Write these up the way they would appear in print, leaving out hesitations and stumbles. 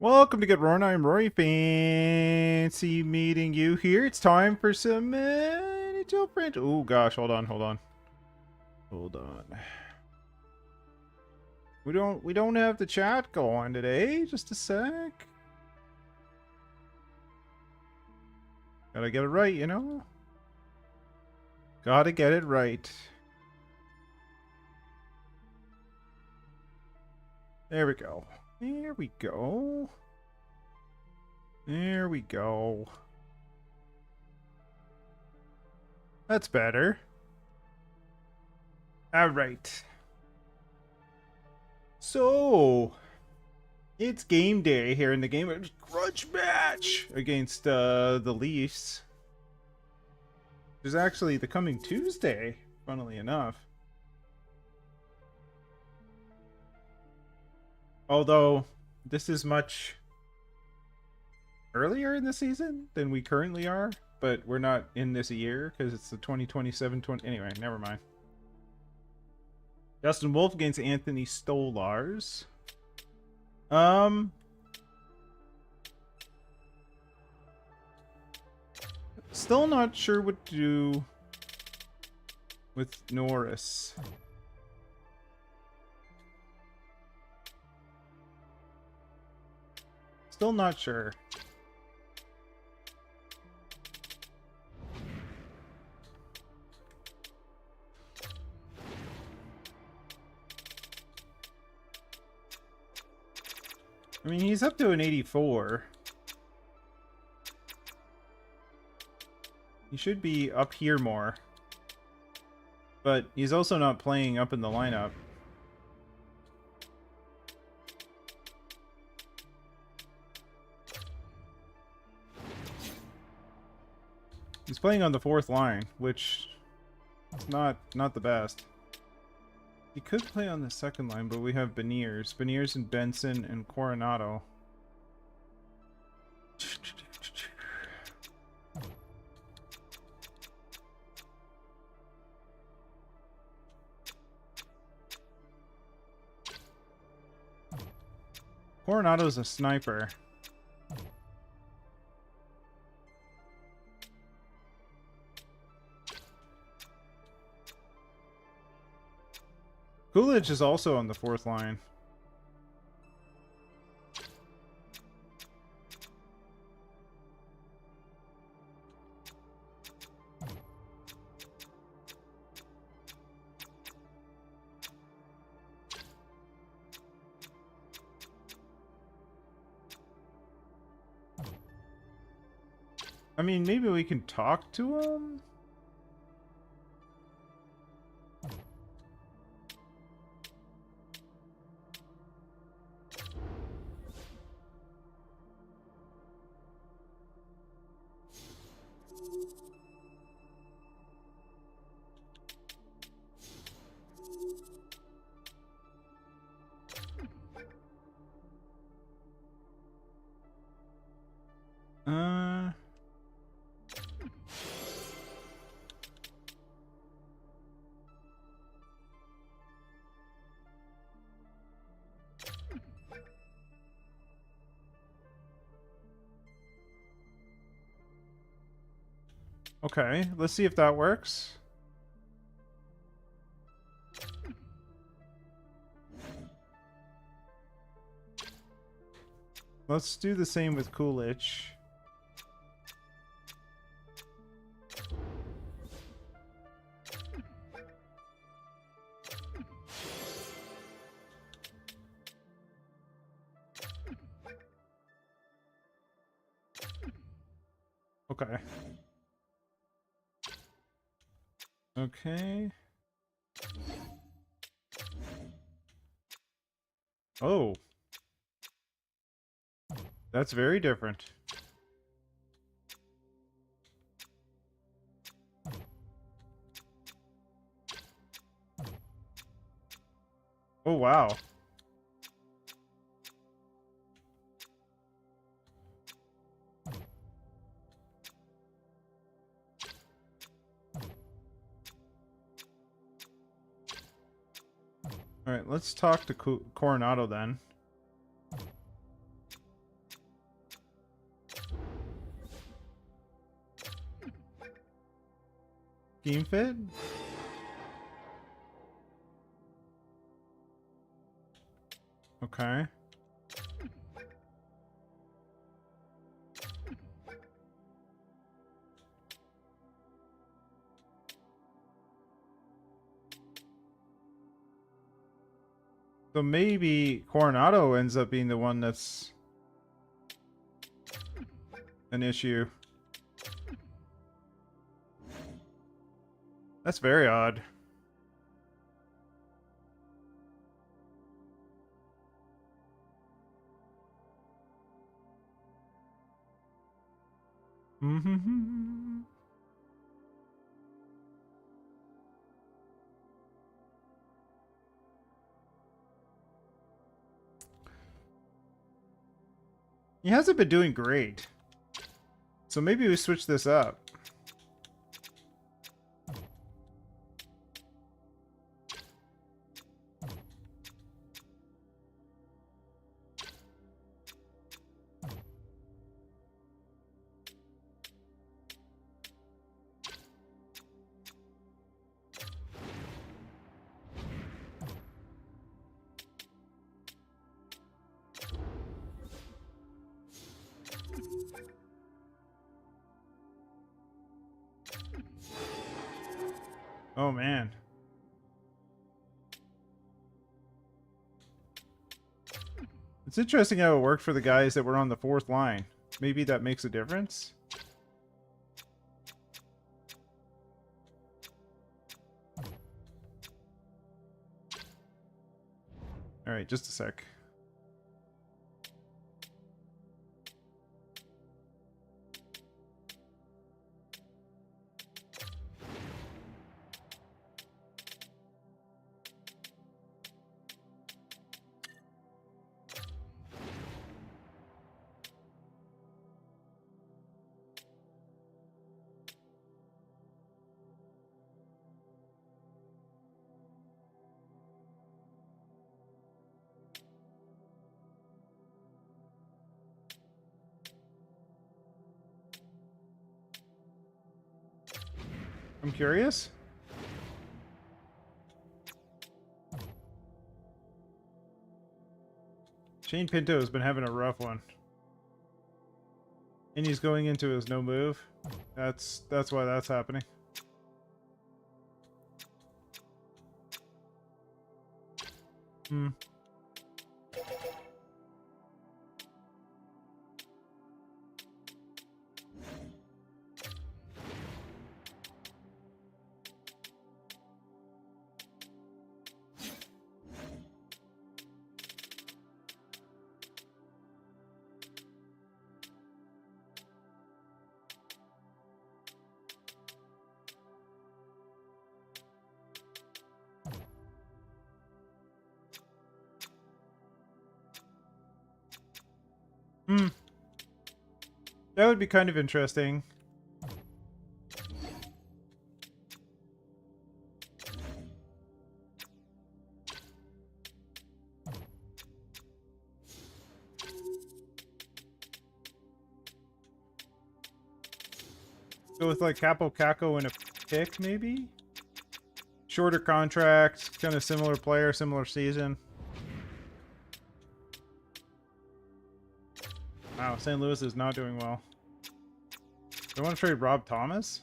Welcome to Get Roaring. I'm Rory. Fancy meeting you here. It's time for some NHL print. Oh gosh, hold on. Hold on. We don't have the chat going today. Just a sec. Gotta get it right, you know? Gotta get it right. There we go. There we go. There we go. That's better. Alright. So, it's game day here in the game. It's grudge match against the Leafs. There's actually the coming Tuesday, funnily enough. Although, this is much earlier in the season than we currently are, but we're not in this year because it's the 2027-20... Anyway, never mind. Justin Wolf against Anthony Stolars. Still not sure what to do with Norris. Still not sure. I mean, he's up to an 84. He should be up here more. But he's also not playing up in the lineup. He's playing on the fourth line, which is not the best. He could play on the second line, but we have Beniers and Benson and Coronado. Coronado's a sniper. Coolidge is also on the fourth line. I mean, maybe we can talk to him? Okay, let's see if that works. Let's do the same with Coolidge. Okay. Okay. Oh. That's very different. Oh, wow. All right, let's talk to Coronado then. Scheme fit? Okay. So maybe Coronado ends up being the one that's an issue. That's very odd. Mm-hmm. He hasn't been doing great. So maybe we switch this up. Oh man. It's interesting how it worked for the guys that were on the fourth line. Maybe that makes a difference. All right, just a sec. I'm curious. Shane Pinto has been having a rough one. And he's going into his no move. That's why that's happening. Hmm. Hmm. That would be kind of interesting. Go with like Capo Caco and a pick, maybe? Shorter contract, kind of similar player, similar season. Wow, St. Louis is not doing well. Do I want to trade Rob Thomas?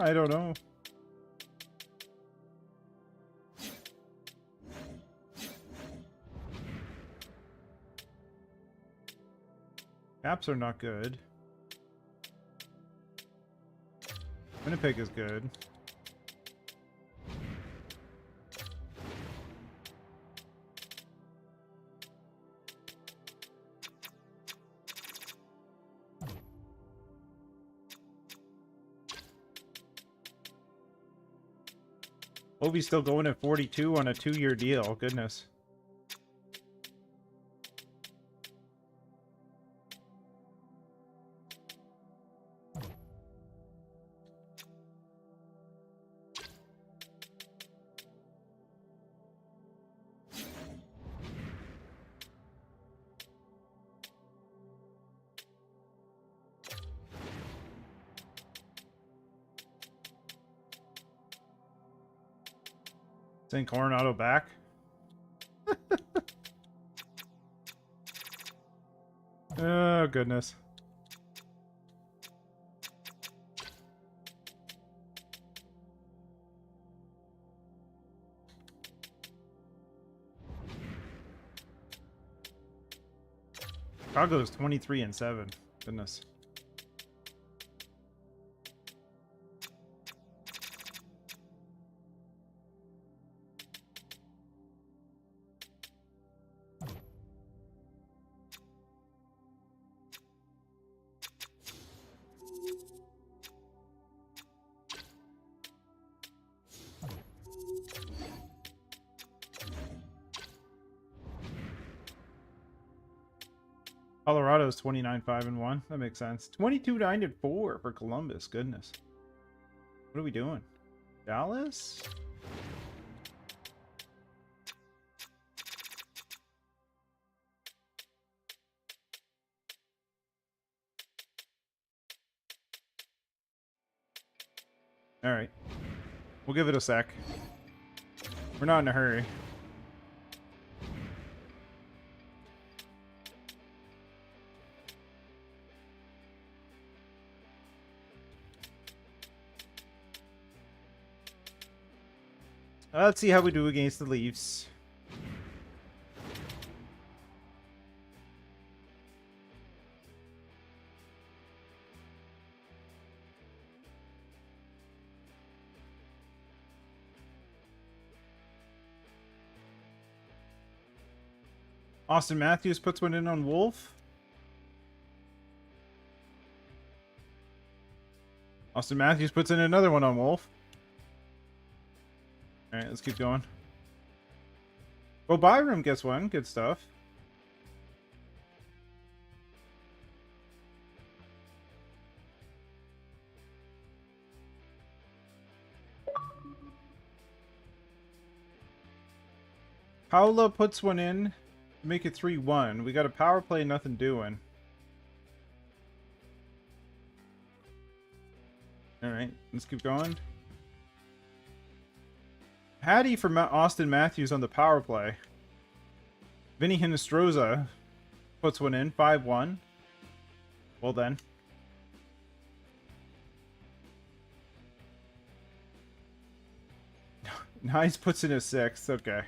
I don't know. Caps are not good. Winnipeg is good. Ovi's still going at 42 on a 2-year deal. Goodness. St. Coronado back. Oh, goodness. Chicago's 23-7. Goodness. Colorado's 29-5-1. That makes sense. 22-9-4 for Columbus. Goodness. What are we doing? Dallas? All right. We'll give it a sec. We're not in a hurry. Let's see how we do against the Leafs. Austin Matthews puts one in on Wolf. Austin Matthews puts in another one on Wolf. Alright, let's keep going. Well, Byram gets one. Good stuff. Paula puts one in to make it 3-1. We got a power play, nothing doing. Alright, let's keep going. Hattie for Austin Matthews on the power play. Vinny Hinostroza puts one in, 5-1. Well then. Nice puts in a 6th, okay.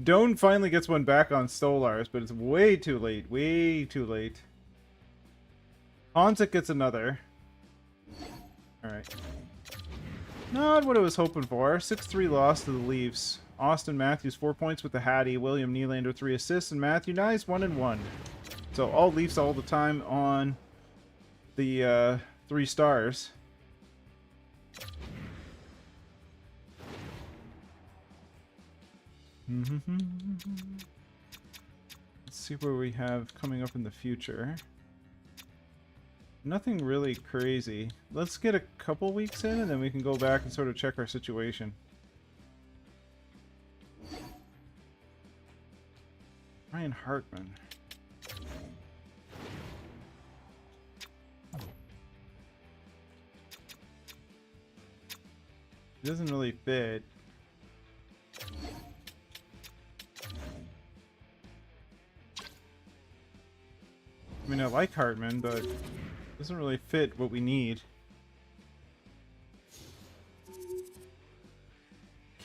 Doan finally gets one back on Stolars, but it's way too late. Way too late. Hanzik gets another. Alright. Not what I was hoping for. 6-3 loss to the Leafs. Austin Matthews 4 points with the Hattie. William Nylander 3 assists, and Matthew Nice 1-1. So all Leafs all the time on the 3 stars. Let's see where we have coming up in the future. Nothing really crazy. Let's get a couple weeks in and then we can go back and sort of check our situation. Ryan Hartman. It doesn't really fit. I mean, I like Hartman, but it doesn't really fit what we need.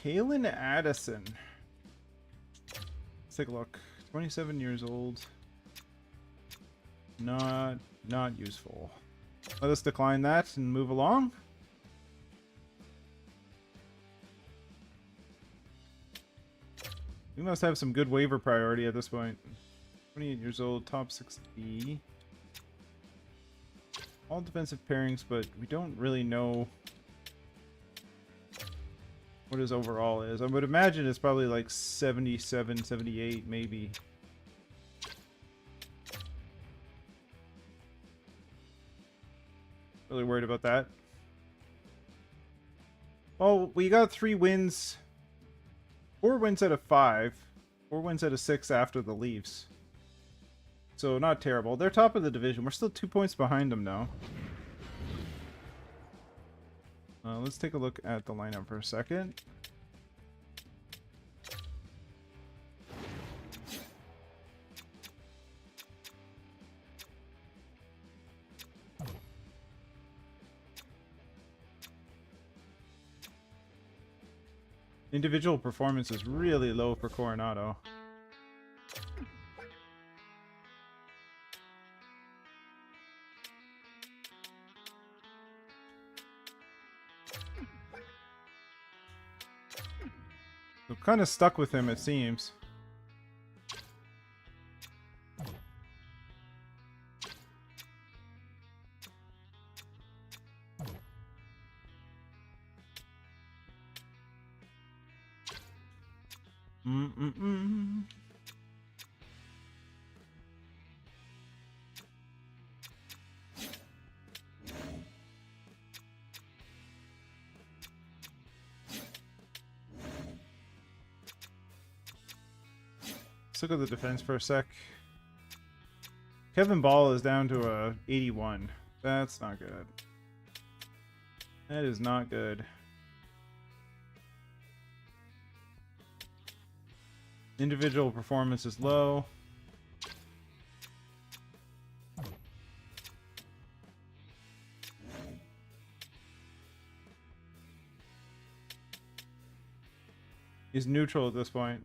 Kalen Addison. Let's take a look. 27 years old. Not useful. Let us decline that and move along. We must have some good waiver priority at this point. 28 years old, top 60. All defensive pairings, but we don't really know what his overall is. I would imagine it's probably like 77, 78 maybe. Really worried about that. Well, we got 3 wins. 4 wins out of 5. 4 wins out of 6 after the Leafs. So not terrible. They're top of the division. We're still 2 points behind them now. Let's take a look at the lineup for a second. Individual performance is really low for Coronado. So kind of stuck with him, it seems. Let's look at the defense for a sec. Kevin Ball is down to a 81. That's not good. That is not good. Individual performance is low. He's neutral at this point.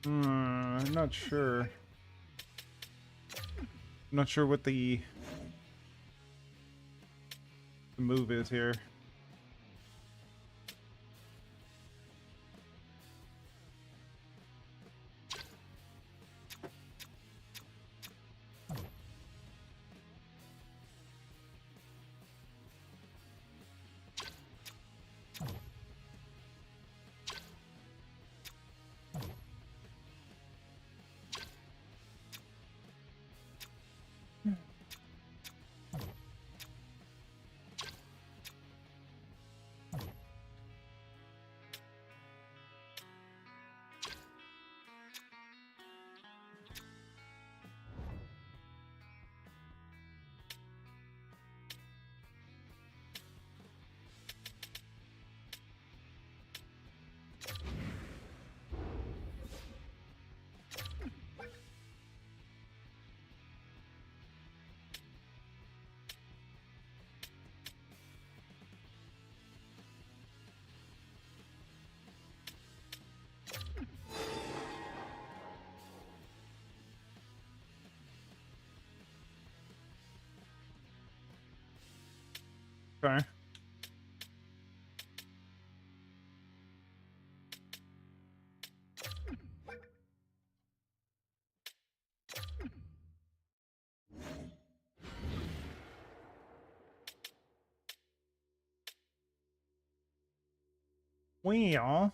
I'm not sure. I'm not sure what the move is here. Okay. Well,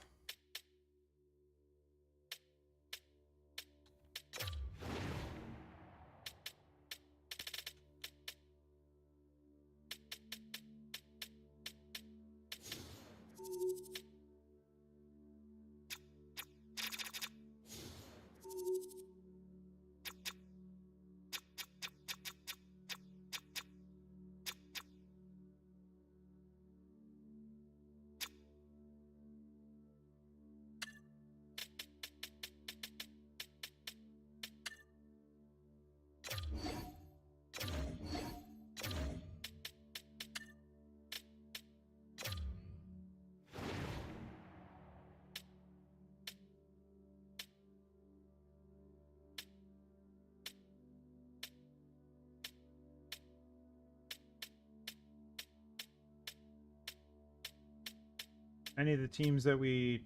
any of the teams that we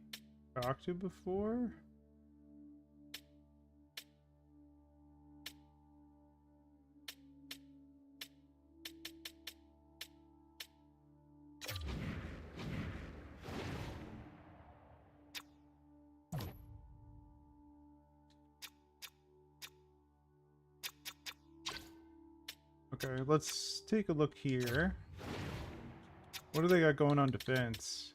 talked to before? Okay, let's take a look here. What do they got going on defense?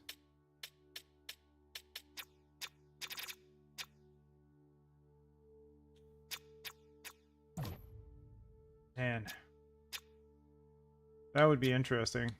Man, that would be interesting.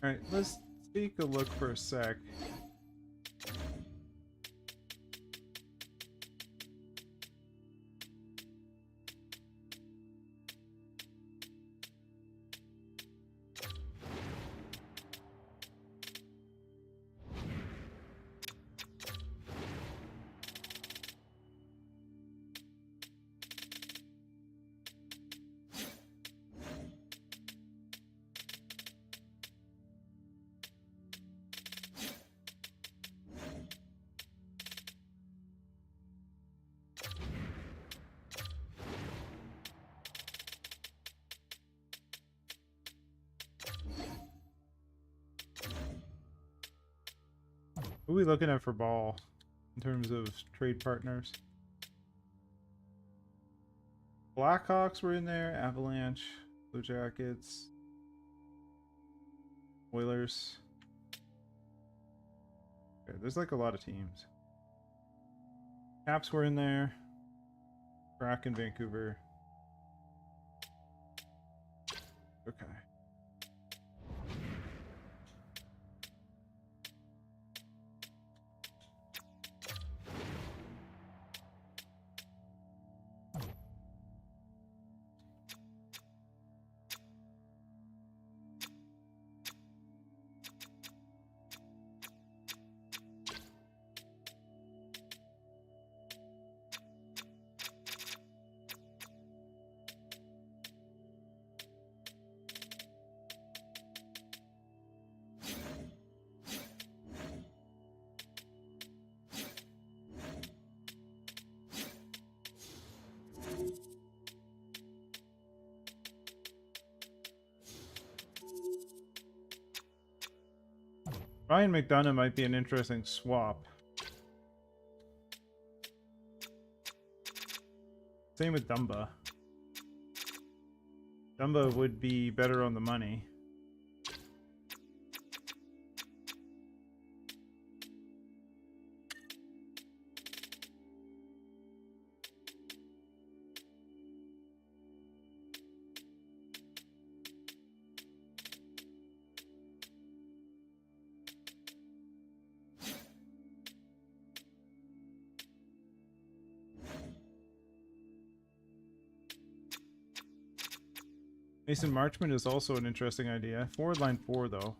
Alright, let's take a look for a sec. What are we looking at for ball in terms of trade partners? Blackhawks were in there, Avalanche, Blue Jackets, Oilers. Okay, there's like a lot of teams. Caps were in there. Kraken, Vancouver. Okay. Ryan McDonough might be an interesting swap. Same with Dumba. Dumba would be better on the money. Mason Marchment is also an interesting idea. Forward line 4, though.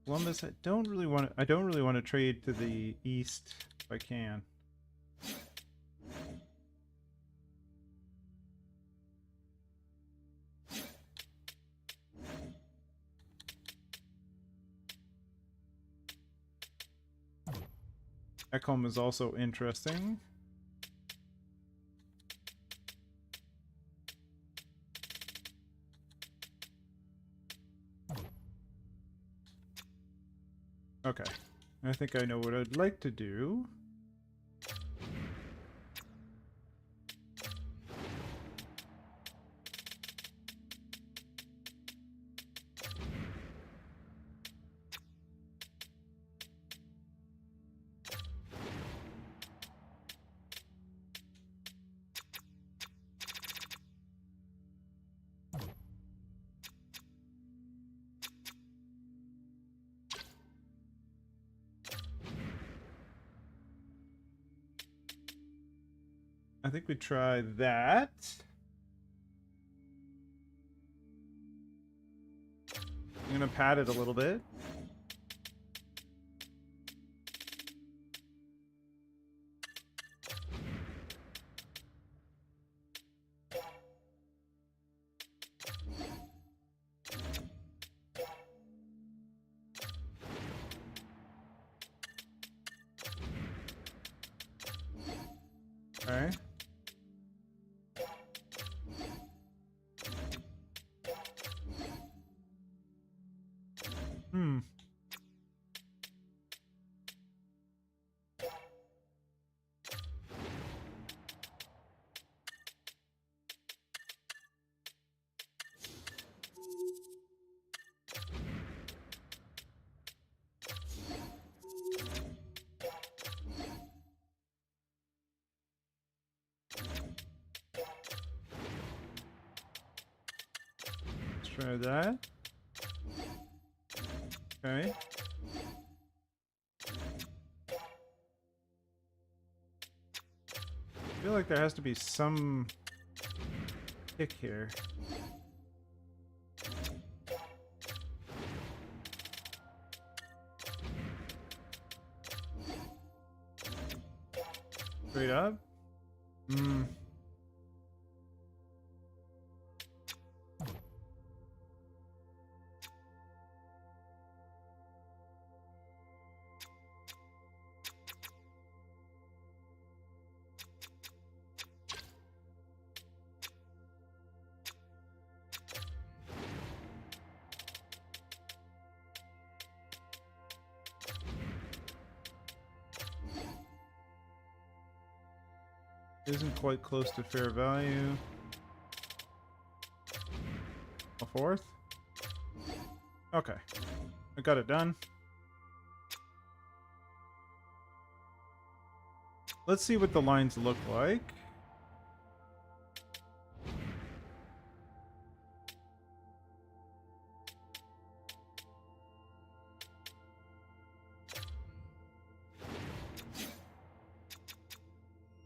Columbus, I don't really want to trade to the east if I can. Ekholm is also interesting. Okay, I think I know what I'd like to do. I think we try that. I'm gonna pad it a little bit. Okay. Let's try that. Okay. I feel like there has to be some pick here. Straight up? Isn't quite close to fair value. A fourth? Okay. I got it done. Let's see what the lines look like.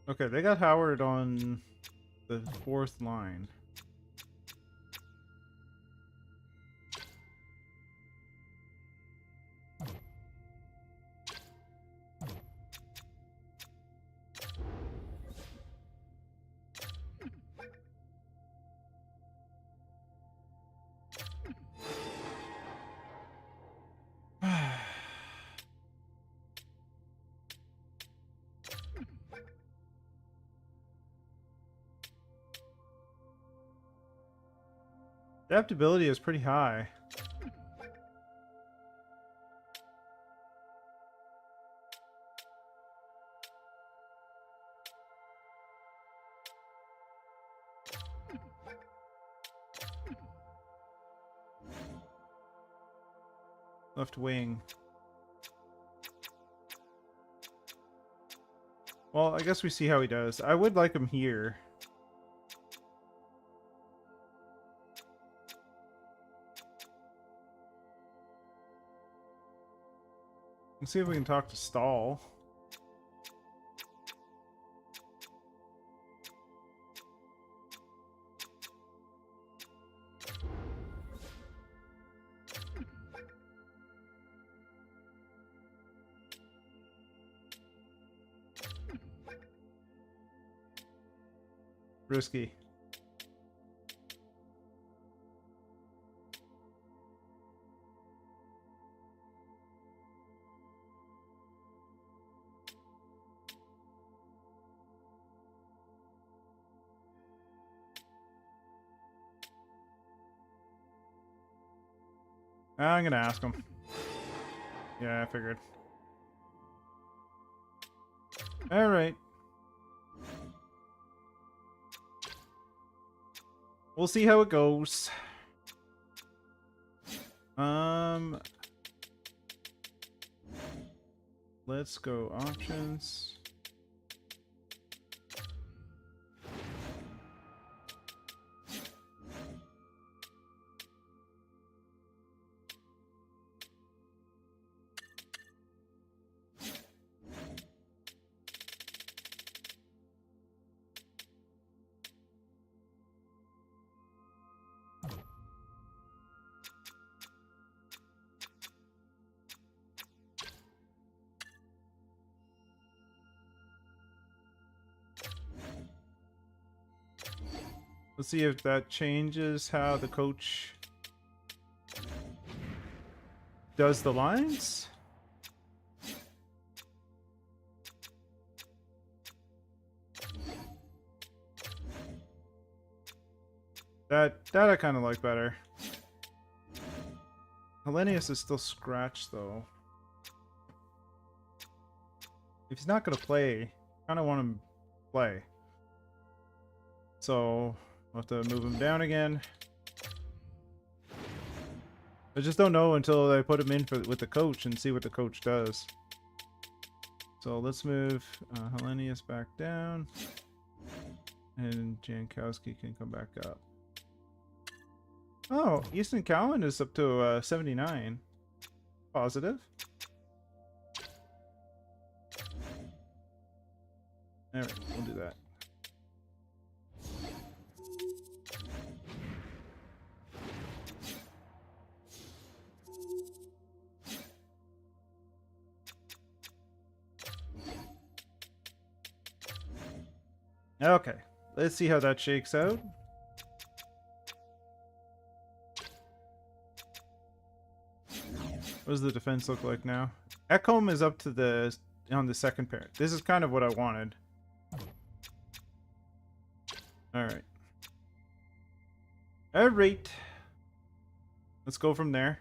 Okay, they got Howard on the fourth line. Adaptability is pretty high. Left wing. Well, I guess we see how he does. I would like him here. Let's see if we can talk to Stahl. Risky. I'm gonna ask him. Yeah, I figured. All right. We'll see how it goes. Let's go options. Let's see if that changes how the coach does the lines. That I kind of like better. Hellenius is still scratched though. If he's not gonna play, I kind of want him to play. So I'll have to move him down again. I just don't know until I put him in with the coach and see what the coach does. So let's move Hellenius back down. And Jankowski can come back up. Oh, Easton Cowan is up to 79. Positive. Alright, we'll do that. Okay, let's see how that shakes out. What does the defense look like now? Ekholm is up to on the second pair. This is kind of what I wanted. Alright. Alright. Let's go from there.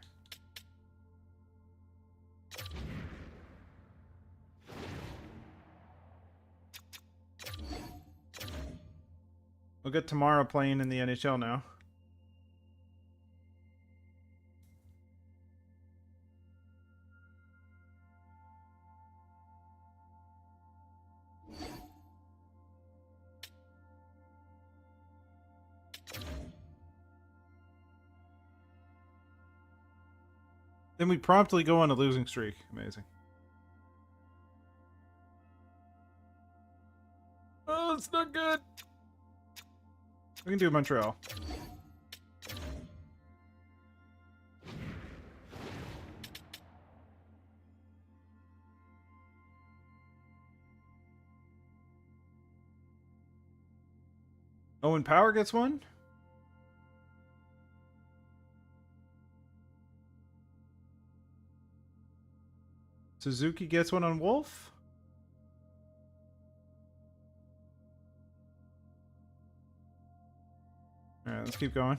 We'll get Tamara playing in the NHL now. Then we promptly go on a losing streak. Amazing. Oh, it's not good. We can do Montreal. Owen Power gets one. Suzuki gets one on Wolf. Alright, let's keep going.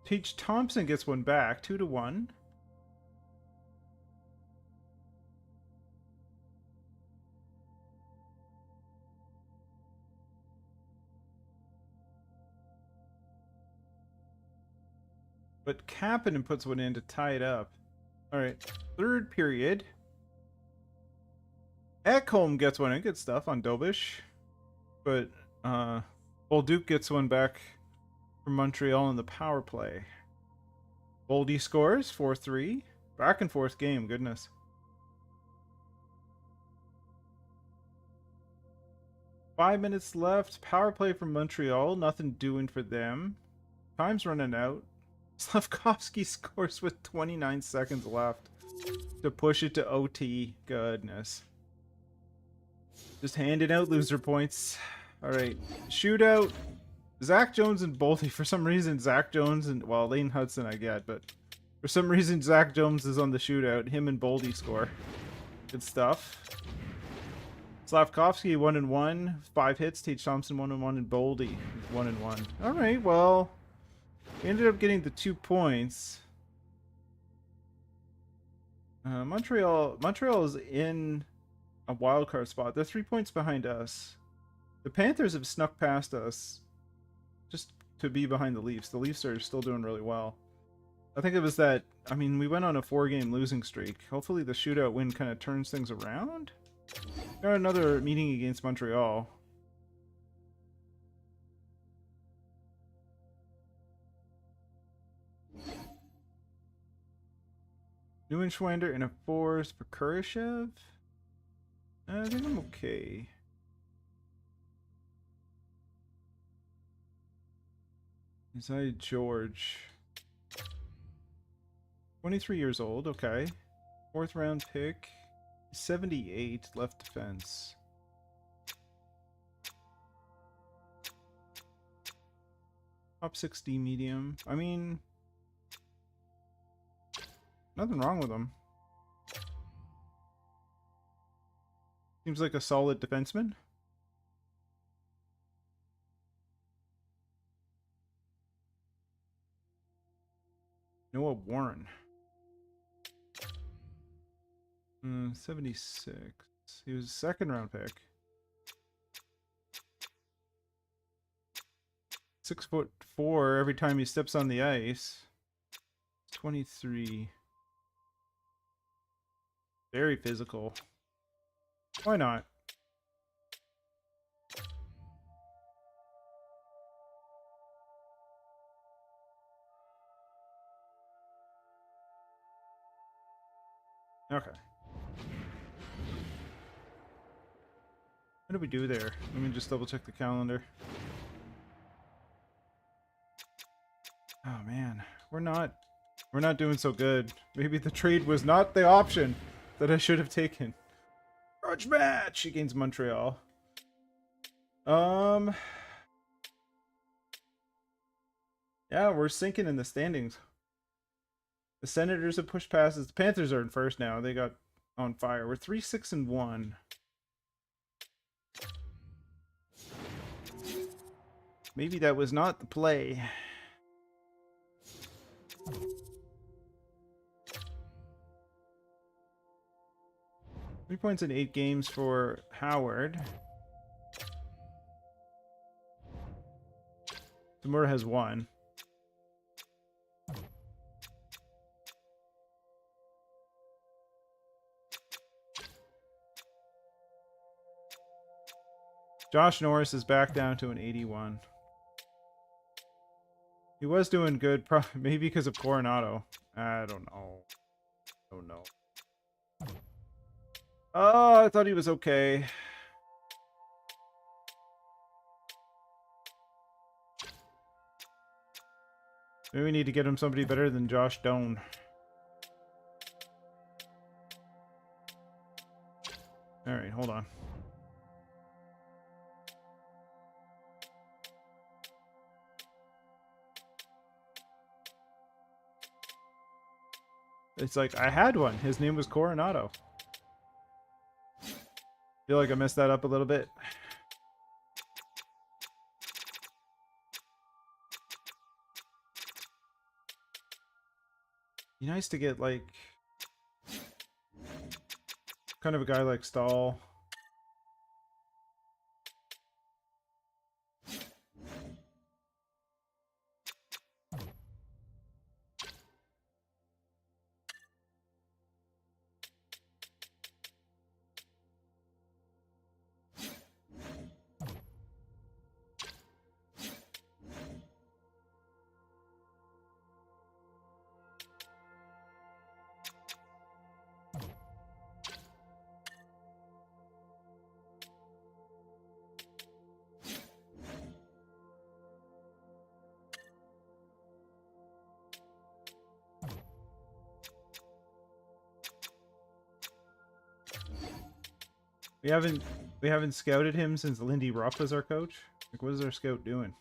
Teach Thompson gets one back, 2-1. But Kapanen puts one in to tie it up. Alright, third period. Ekholm gets one in. Good stuff on Dobish. But Bolduc gets one back from Montreal in the power play. Boldy scores 4-3. Back and forth game, goodness. Five minutes left. Power play from Montreal. Nothing doing for them. Time's running out. Slavkovsky scores with 29 seconds left to push it to OT. Goodness. Just handing out loser points. Alright. Shootout. Zach Jones and Bolte. For some reason, Zach Jones and... Well, Lane Hudson I get, but... For some reason, Zach Jones is on the shootout. Him and Bolte score. Good stuff. Slavkovsky 1-1. 5 hits. Tage Thompson 1-1. And Bolte 1-1. Alright, well... We ended up getting the 2 points. Montreal is in a wild card spot. They're 3 points behind us. The Panthers have snuck past us just to be behind the Leafs. The Leafs are still doing really well. I think it was that, I mean, we went on a 4-game losing streak. Hopefully the shootout win kind of turns things around. Got another meeting against Montreal. Neuenschwander in a force for Kurashev? I think I'm okay. Isaiah George. 23 years old, okay. 4th round pick. 78 left defense. Top 60 medium. I mean... Nothing wrong with him. Seems like a solid defenseman. Noah Warren. 76. He was a 2nd round pick. 6'4" every time he steps on the ice. 23. Very physical. Why not? Okay. What did we do there? Let me just double check the calendar. Oh man, we're not doing so good. Maybe the trade was not the option that I should have taken. Grudge match against Montreal. Yeah, we're sinking in the standings. The Senators have pushed past us. The Panthers are in first now. They got on fire. We're 3-6-1. Maybe that was not the play. Three points in 8 games for Howard. Tamura has 1. Josh Norris is back down to an 81. He was doing good, maybe because of Coronado. I don't know. Oh no. Oh, I thought he was okay. Maybe we need to get him somebody better than Josh Doan. Alright, hold on. It's like, I had one. His name was Coronado. Feel like I messed that up a little bit. Be nice to get, like, kind of a guy like Stahl. We haven't scouted him since Lindy Ruff was our coach. Like, what is our scout doing?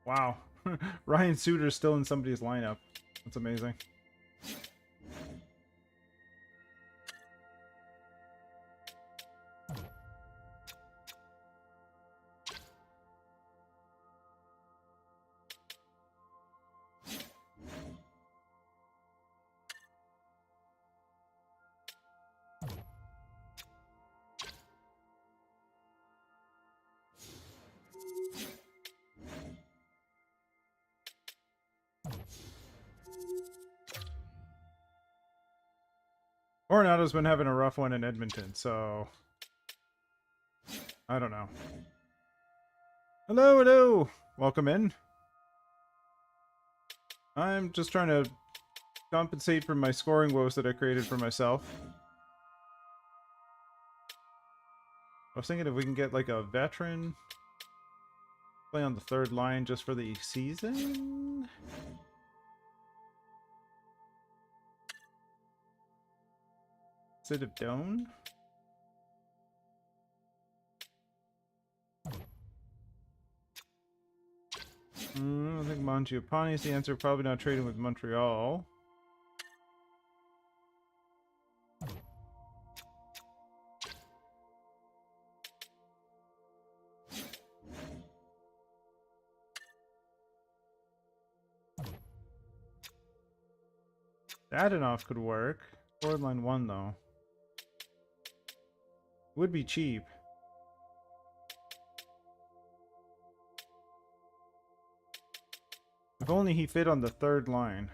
Wow. Ryan Suter's still in somebody's lineup. That's amazing. Coronado's been having a rough one in Edmonton, so I don't know. Hello, hello! Welcome in. I'm just trying to compensate for my scoring woes that I created for myself. I was thinking if we can get like a veteran play on the third line just for the season. Instead of Doan. I think Mangiapane is the answer. Probably not trading with Montreal. Adanoff could work. Forward line 1 though. Would be cheap. If only he fit on the third line.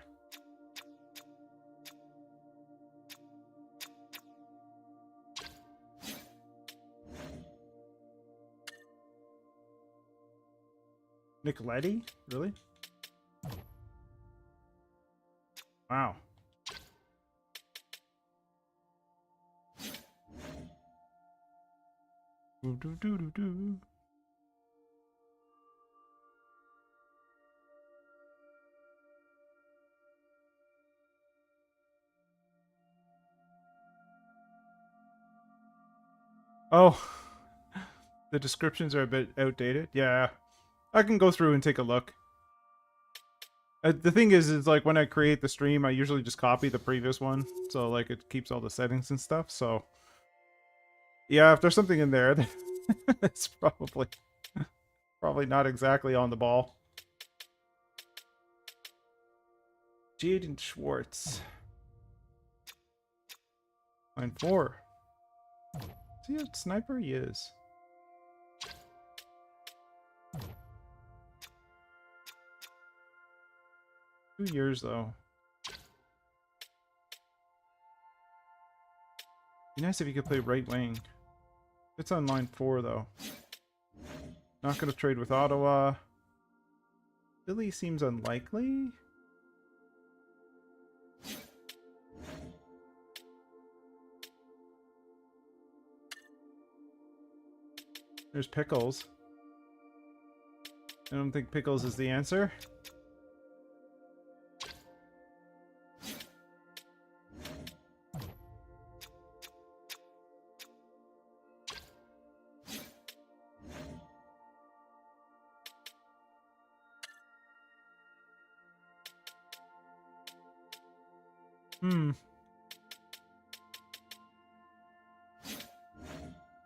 Nicoletti? Really? Wow. Do. Oh, the descriptions are a bit outdated. Yeah, I can go through and take a look. The thing is like when I create the stream, I usually just copy the previous one, so like it keeps all the settings and stuff. So yeah, if there's something in there, it's probably not exactly on the ball. Jaden Schwartz, line 4. Is he a sniper? He is. Two years though. Be nice if he could play right wing. It's on line 4 though. Not gonna trade with Ottawa. Philly seems unlikely. There's Pickles. I don't think Pickles is the answer.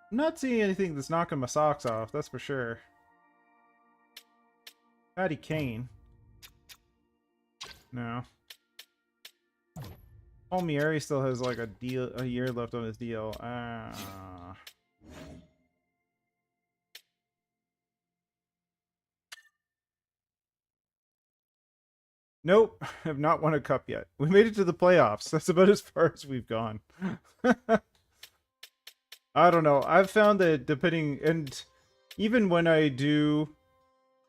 I'm not seeing anything that's knocking my socks off, that's for sure. Patty Kane. No. Palmieri still has like a year left on his deal. Nope, have not won a cup yet. We made it to the playoffs. That's about as far as we've gone. I don't know. I've found that depending, and even when I do,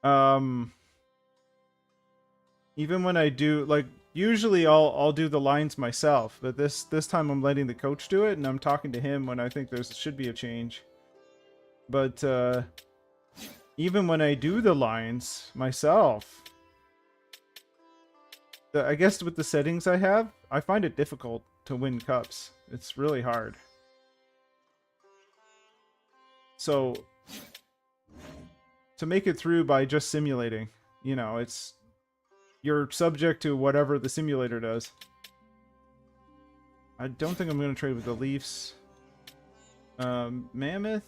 like, Usually I'll do the lines myself, but this time I'm letting the coach do it, and I'm talking to him when I think there should be a change. But even when I do the lines myself, I guess with the settings I have, I find it difficult to win cups. It's really hard. So to make it through by just simulating, you know, you're subject to whatever the simulator does. I don't think I'm going to trade with the Leafs. Mammoth.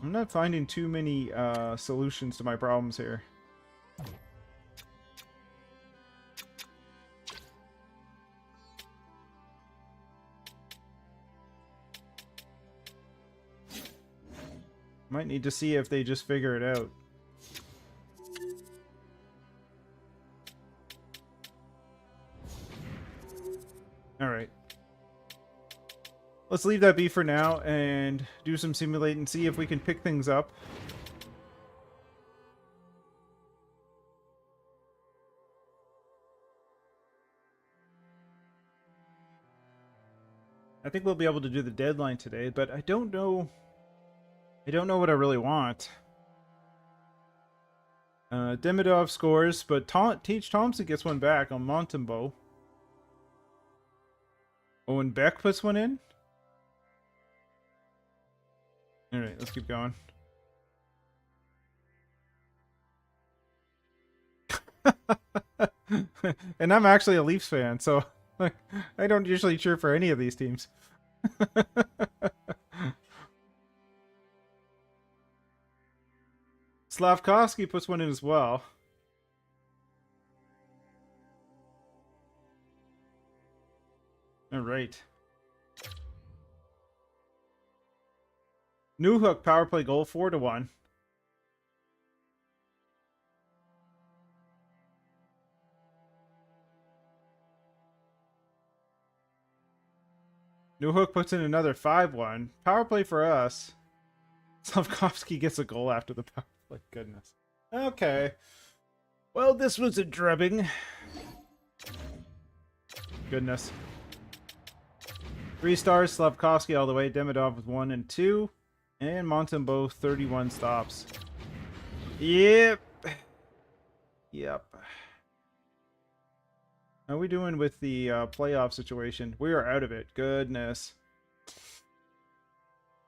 I'm not finding too many solutions to my problems here. Might need to see if they just figure it out. Alright. Let's leave that be for now and do some simulating and see if we can pick things up. I think we'll be able to do the deadline today, but I don't know what I really want. Demidov scores, but Teach Thompson gets one back on Montembeau. Owen Beck puts one in? Alright, let's keep going. And I'm actually a Leafs fan, so I don't usually cheer for any of these teams. Slavkovsky puts one in as well. Alright. Newhook power play goal 4-1. Newhook puts in another 5-1. Power play for us. Slavkovsky gets a goal after the power play. Goodness. Okay. Well, this was a drubbing. Goodness. 3 stars, Slavkovsky all the way. Demidov with 1 and 2. And Montembeau 31 stops. Yep. Yep. How are we doing with the playoff situation? We are out of it. Goodness.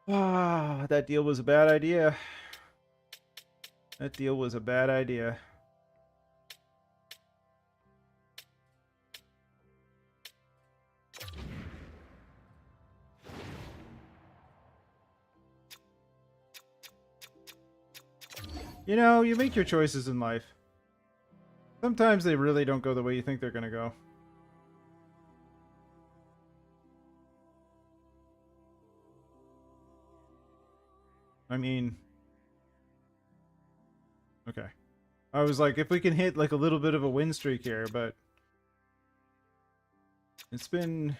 Ah, that deal was a bad idea. That deal was a bad idea. You know, you make your choices in life. Sometimes they really don't go the way you think they're going to go. I mean... Okay. I was like, if we can hit like a little bit of a win streak here, but... It's been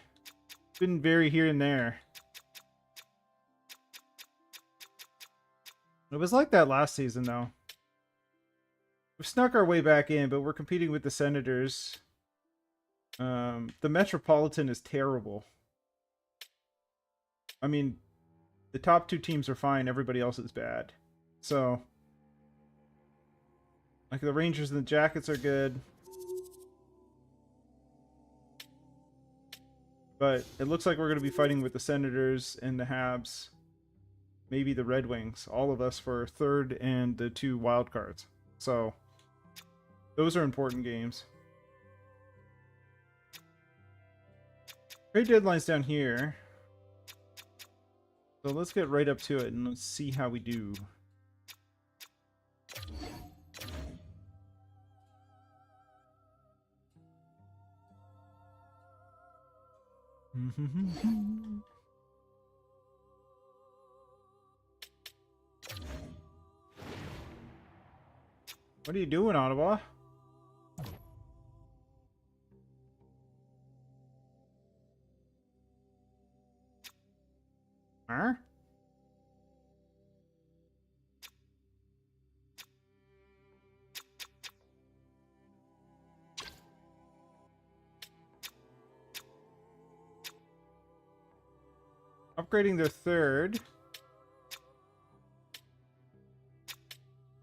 very here and there. It was like that last season, though. We've snuck our way back in, but we're competing with the Senators. The Metropolitan is terrible. I mean, the top 2 teams are fine, everybody else is bad. So, like the Rangers and the Jackets are good. But it looks like we're going to be fighting with the Senators and the Habs. Maybe the Red Wings. All of us for 3rd and the 2 wild cards. So, those are important games. Trade deadline's down here. So let's get right up to it and let's see how we do. What are you doing, Ottawa? Huh? upgrading their third.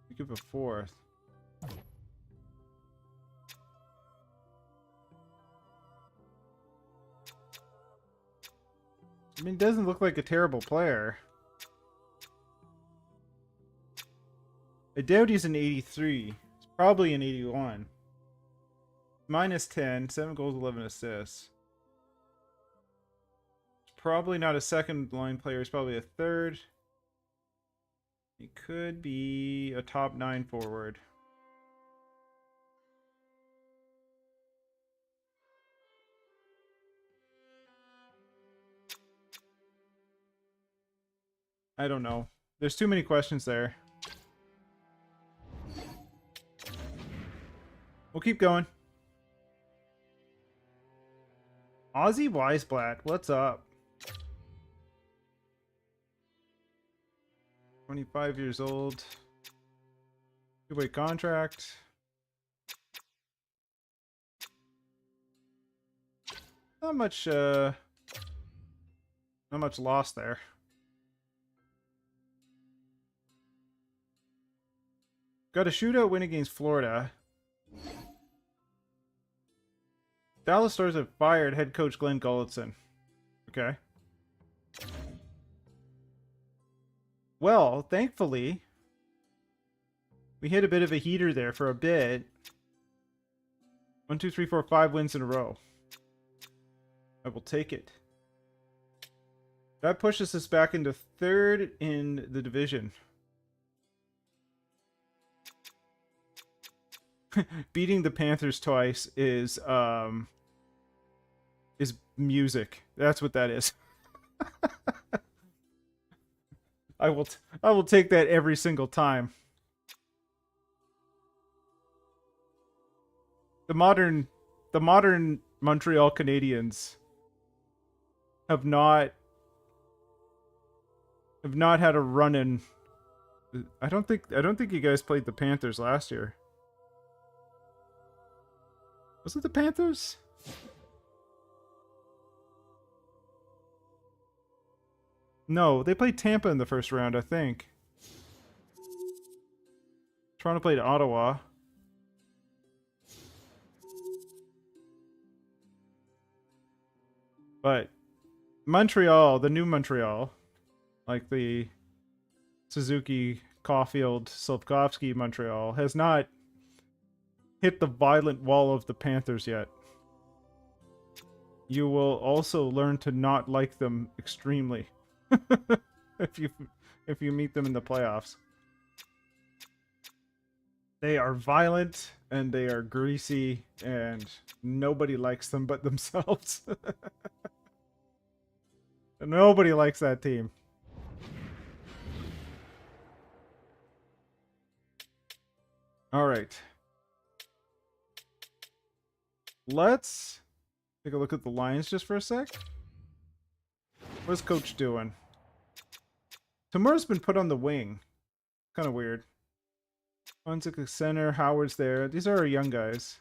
We give a fourth. I mean, it doesn't look like a terrible player. I doubt he's an 83. It's probably an 81. Minus 10, 7 goals, 11 assists. It's probably not a second line player. He's probably a third. He could be a top 9 forward. I don't know. There's too many questions there. We'll keep going. Ozzy Weisblatt, what's up? 25 years old. Two-way contract. Not much loss there. Got a shootout win against Florida. Dallas Stars have fired head coach Glenn Gulletson. Okay. Well, thankfully, we hit a bit of a heater there for a bit. 1, 2, 3, 4, 5 wins in a row. I will take it. That pushes us back into third in the division. Beating the Panthers twice is music. That's what that is. I will take that every single time. The modern Montreal Canadiens have not had a run in. I don't think you guys played the Panthers last year. Was it the Panthers? No, they played Tampa in the first round, I think. Toronto played Ottawa. But Montreal, the new Montreal, like the Suzuki, Caulfield, Slafkovsky Montreal, has not hit the violent wall of the Panthers yet. You will also learn to not like them extremely if you meet them in the playoffs. They are violent and they are greasy and nobody likes them but themselves. Nobody likes that team. All right. Let's take a look at the Lions just for a sec. What's Coach doing? Tamura's been put on the wing. Kind of weird. Fonsic at center, Howard's there. These are our young guys.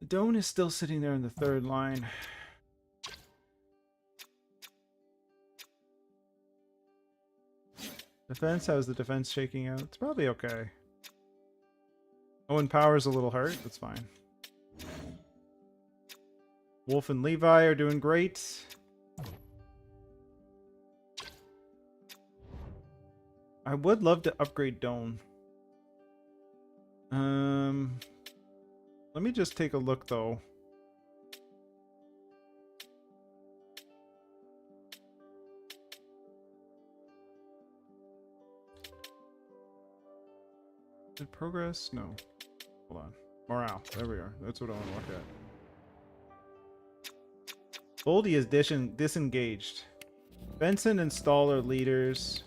Doan is still sitting there in the third line. Defense, how's the defense shaking out? It's probably okay. Owen Power's a little hurt. That's fine. Wolf and Levi are doing great. I would love to upgrade Doan. Let me just take a look though. Did progress? No. Hold on. Morale. There we are. That's what I want to look at. Boldy is disengaged. Benson and Stahl are leaders.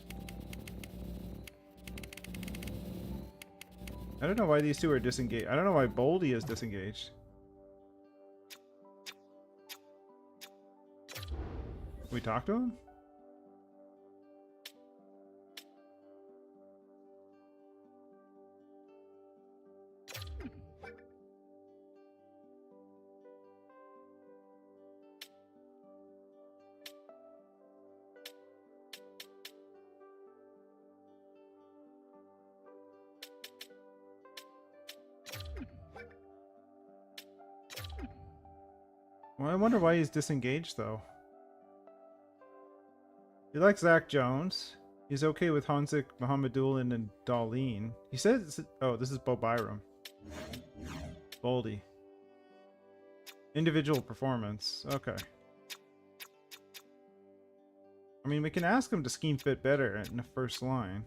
I don't know why these two are disengaged. I don't know why Boldy is disengaged. Can we talk to him? Well, I wonder why he's disengaged, though. He likes Zach Jones. He's okay with Hanzik, Mohamedulin, and Darlene. He says... Oh, this is Bo Byram. Boldy. Individual performance. Okay. I mean, we can ask him to scheme fit better in the first line.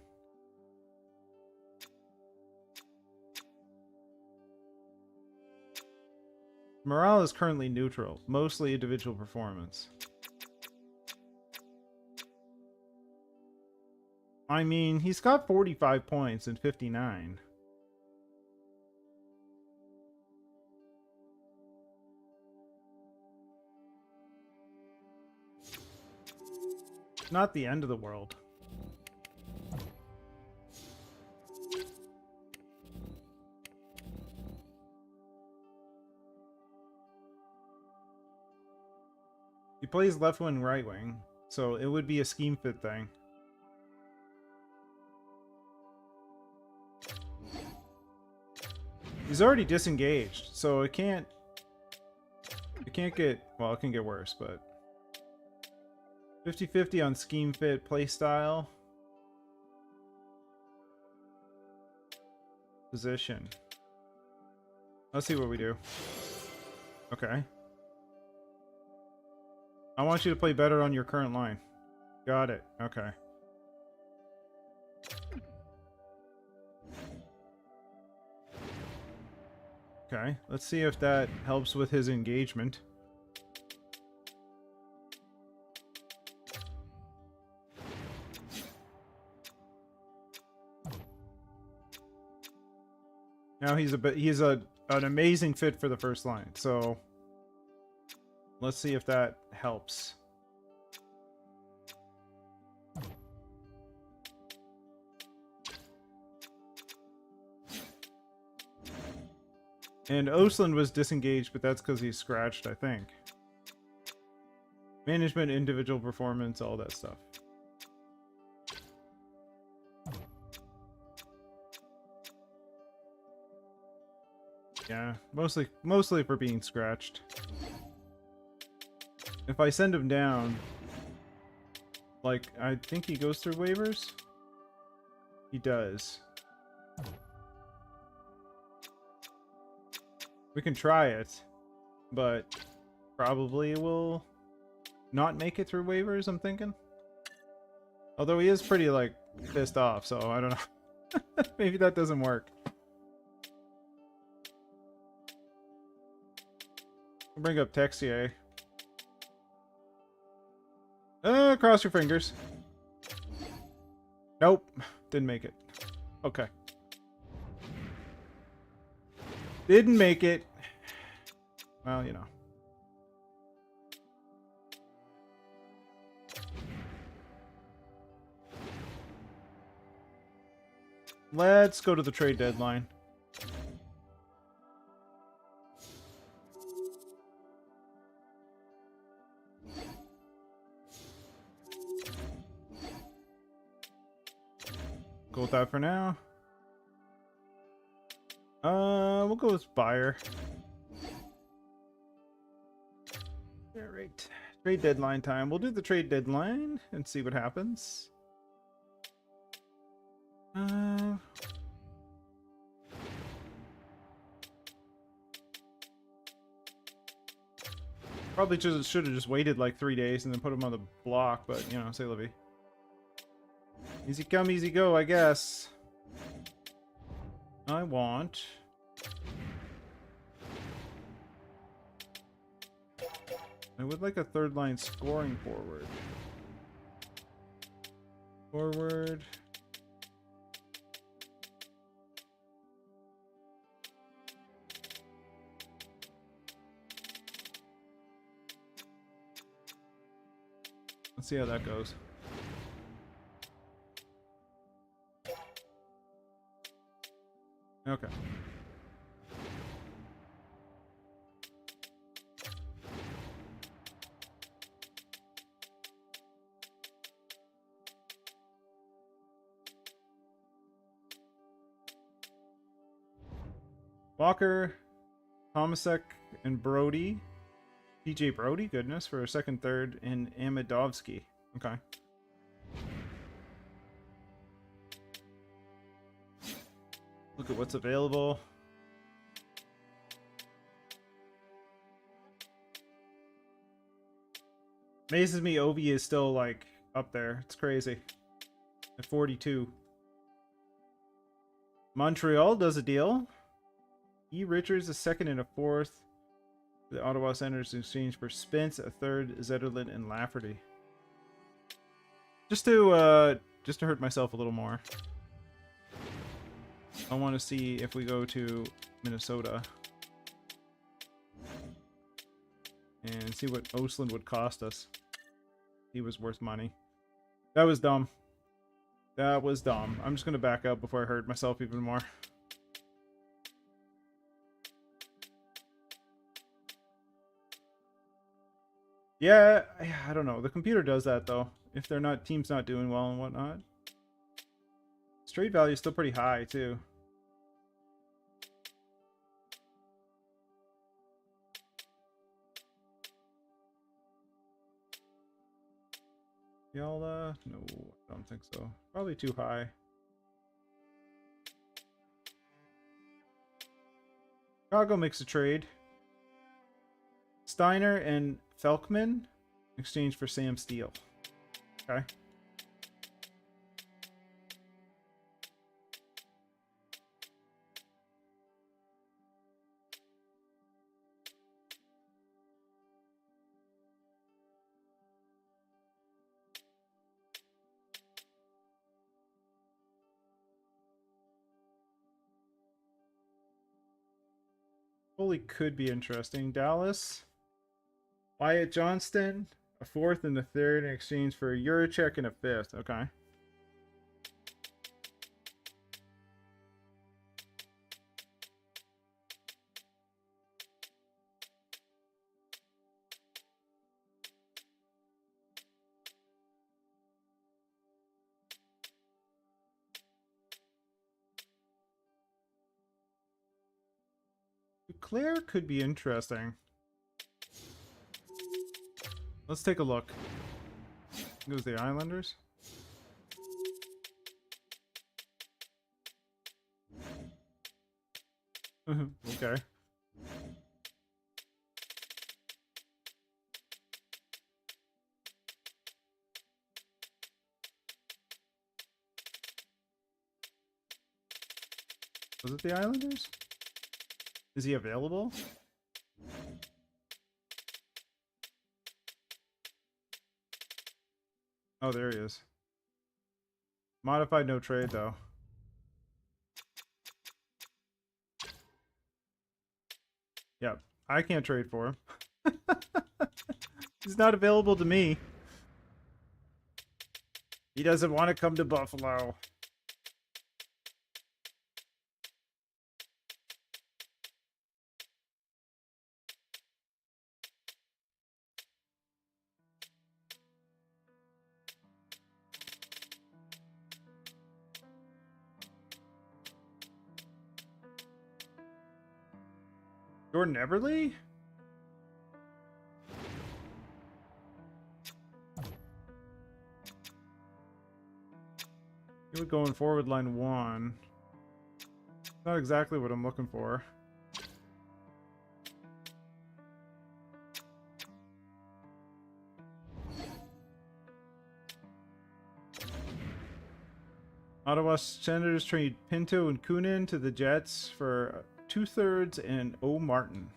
Morale is currently neutral, mostly individual performance. I mean, he's got 45 points and 59. Not the end of the world. He plays left wing, right wing, so it would be a scheme fit thing. He's already disengaged, so it can't get, well, it can get worse, but 50-50 on scheme fit play style. Position. Let's see what we do. Okay. I want you to play better on your current line. Got it. Okay. Okay, let's see if that helps with his engagement. Now he's an amazing fit for the first line. So let's see if that helps. And Osland was disengaged, but that's because he's scratched, I think. Management, individual performance, all that stuff. Yeah, mostly for being scratched. If I send him down, like, I think he goes through waivers? He does. We can try it, but probably will not make it through waivers, I'm thinking. Although he is pretty, like, pissed off, so I don't know. Maybe that doesn't work. I'll bring up Texier. Cross your fingers. Nope, didn't make it. Okay. Didn't make it. Well, you know. Let's go to the trade deadline. Go with that for now. We'll go with buyer. Alright. Trade deadline time. We'll do the trade deadline and see what happens. Probably should have just waited like 3 days and then put him on the block, but you know, say Livy. Easy come, easy go, I guess. I want... I would like a third line scoring forward. Forward. Let's see how that goes. Okay. Walker, Tomasek, and Brody. PJ Brody, goodness, for a second, third, and Amidovsky. Okay. Look at what's available. Amazes me Ovi is still, like, up there. It's crazy. At 42. Montreal does a deal. E. Richards, a second and a fourth. The Ottawa Senators in exchange for Spence, a third, Zetterlund, and Lafferty. Just to hurt myself a little more. I want to see if we go to Minnesota and see what Osland would cost us. He was worth money. That was dumb. That was dumb. I'm just going to back up before I hurt myself even more. Yeah, I don't know. The computer does that, though. If they're not, team's not doing well and whatnot. Straight value is still pretty high, too. Fiala? No, I don't think so. Probably too high. Chicago makes a trade. Steiner and Felkman in exchange for Sam Steele. Okay. Foley could be interesting. Dallas. Wyatt Johnston, a fourth and a third in exchange for a Juracek and a fifth. Okay. Claire could be interesting. Let's take a look. It was the Islanders. Okay. Was it the Islanders? Is he available? Oh, there he is. Modified no trade, though. Yep, I can't trade for him. He's not available to me. He doesn't want to come to Buffalo. Jordan Everly? He would go in forward line 1. Not exactly what I'm looking for. Ottawa Senators trade Pinto and Kunin to the Jets for 2/3 and O. Martin.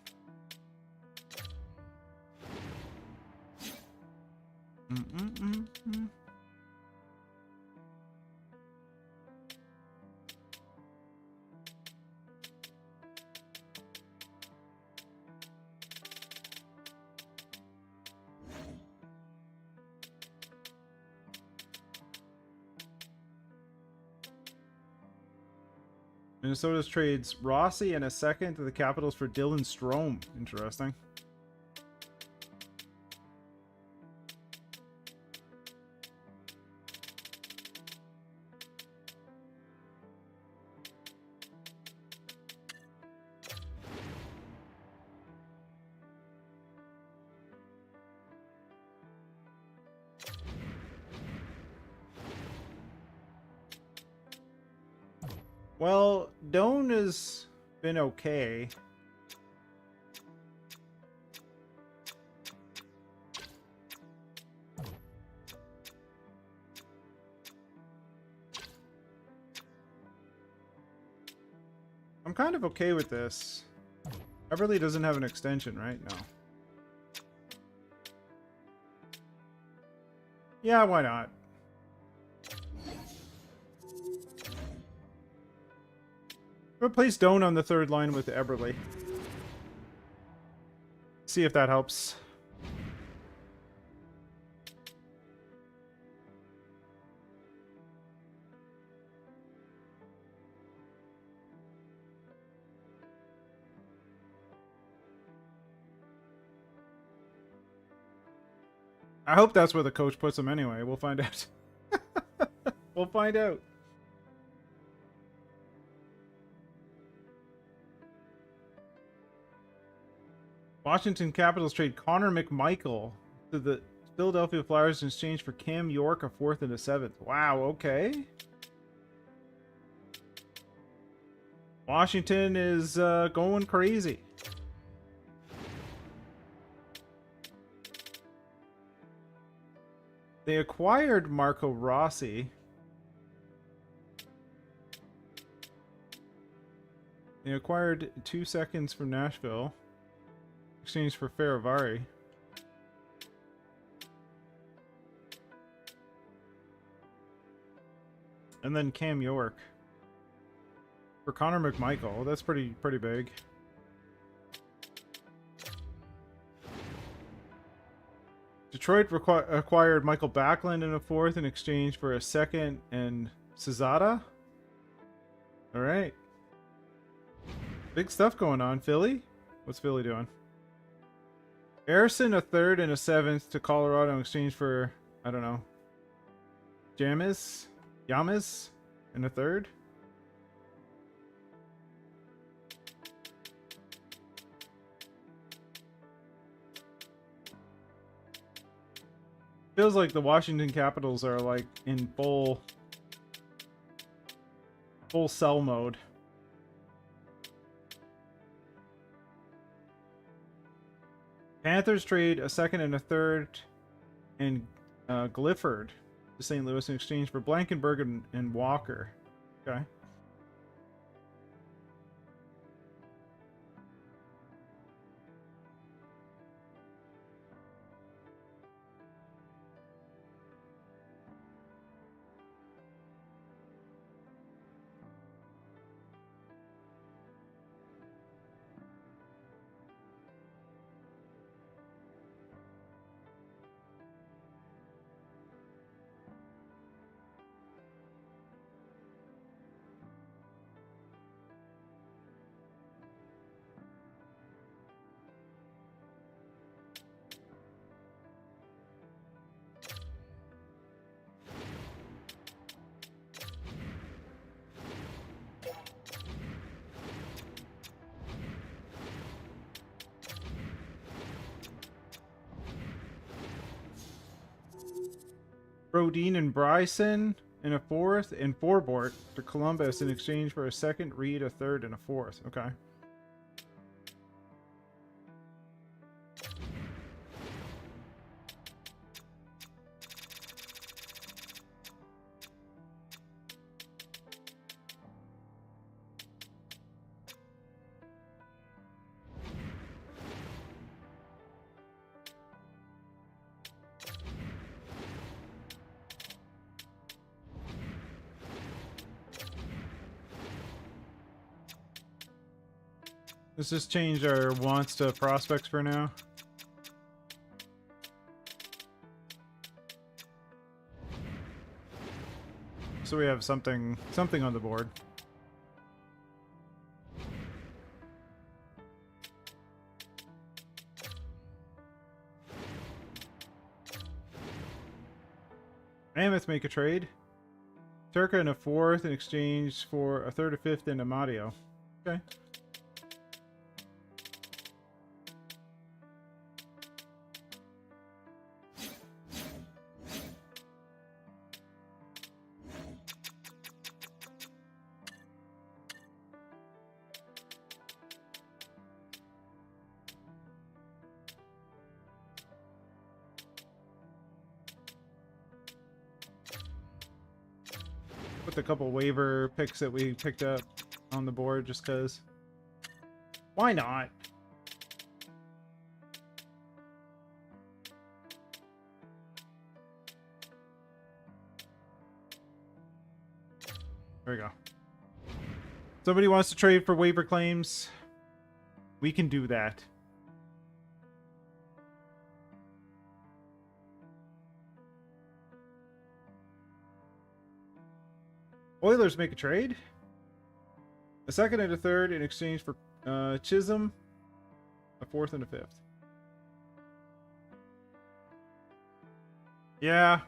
Minnesota's trades Rossi and a second to the Capitals for Dylan Strome. Interesting. Well, Doan has been okay. I'm kind of okay with this. Everly doesn't have an extension, right? No. Yeah, why not? Replace Doan on the third line with Eberle. See if that helps. I hope that's where the coach puts him anyway. We'll find out. We'll find out. Washington Capitals trade Connor McMichael to the Philadelphia Flyers in exchange for Cam York, a 4th and a 7th. Wow, okay. Washington is going crazy. They acquired Marco Rossi. They acquired 2 seconds from Nashville. Exchanged for Faravari. And then Cam York. For Connor McMichael. That's pretty big. Detroit acquired Michael Backlund in a 4th in exchange for a 2nd and Cesada. Alright. Big stuff going on. Philly? What's Philly doing? Harrison, a 3rd and a 7th to Colorado in exchange for, I don't know, Yamas, and a 3rd. Feels like the Washington Capitals are like in full sell mode. Panthers trade a 2nd and a 3rd and Glifford to St. Louis in exchange for Blankenberg and Walker. Okay. Brodin and Bryson in a 4th and Forbort to Columbus in exchange for a 2nd, Reed, a 3rd, and a 4th. Okay. Let's just change our wants to prospects for now. So we have something on the board. Mammoth make a trade. Turca in a 4th in exchange for a 3rd, a 5th, and a Mario. Okay. with a couple waiver picks that we picked up on the board just because. Why not? There we go. Somebody wants to trade for waiver claims. We can do that. Oilers make a trade. A second and a third in exchange for Chisholm, a fourth and a fifth. Yeah.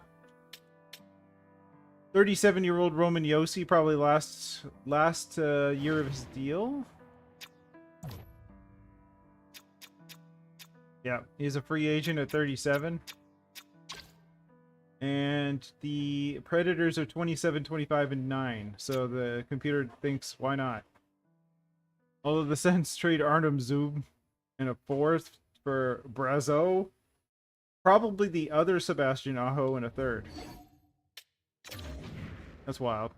37-year-old Roman Josi, probably last year of his deal. Yeah, he's a free agent at 37. And the Predators are 27, 25, and 9. So the computer thinks, why not? Although the Sens trade Artem Zub and a fourth for Brazeau. Probably the other Sebastian Aho and a third. That's wild.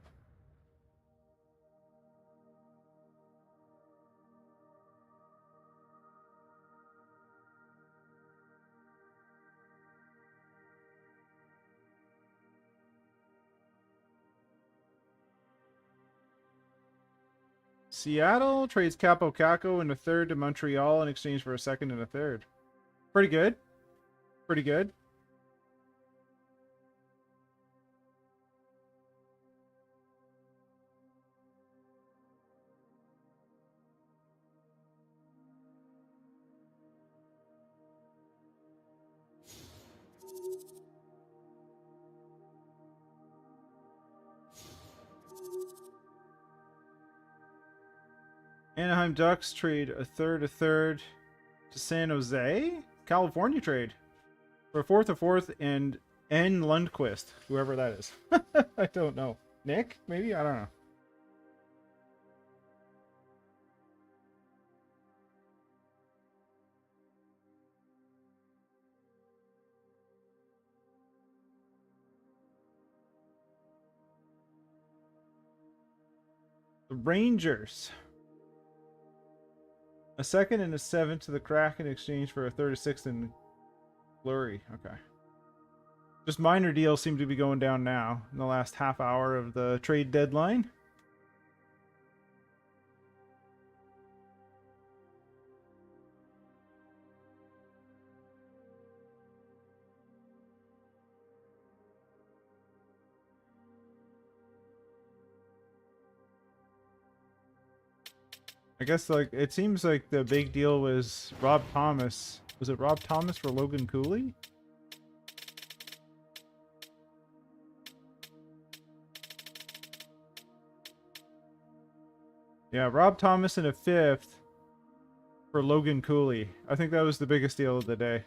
Seattle trades Capo Caco and a third to Montreal in exchange for a second and a third. Pretty good. Pretty good. Anaheim Ducks trade a third to San Jose. California trade for a fourth, and N. Lundqvist, whoever that is. I don't know. Nick? Maybe? I don't know. The Rangers. A second and a seventh to the Kraken in exchange for a third, a sixth, and Fleury. Okay. Just minor deals seem to be going down now in the last half hour of the trade deadline. I guess like it seems like the big deal was Rob Thomas. Was it Rob Thomas for Logan Cooley? Yeah, Rob Thomas and a fifth for Logan Cooley. I think that was the biggest deal of the day.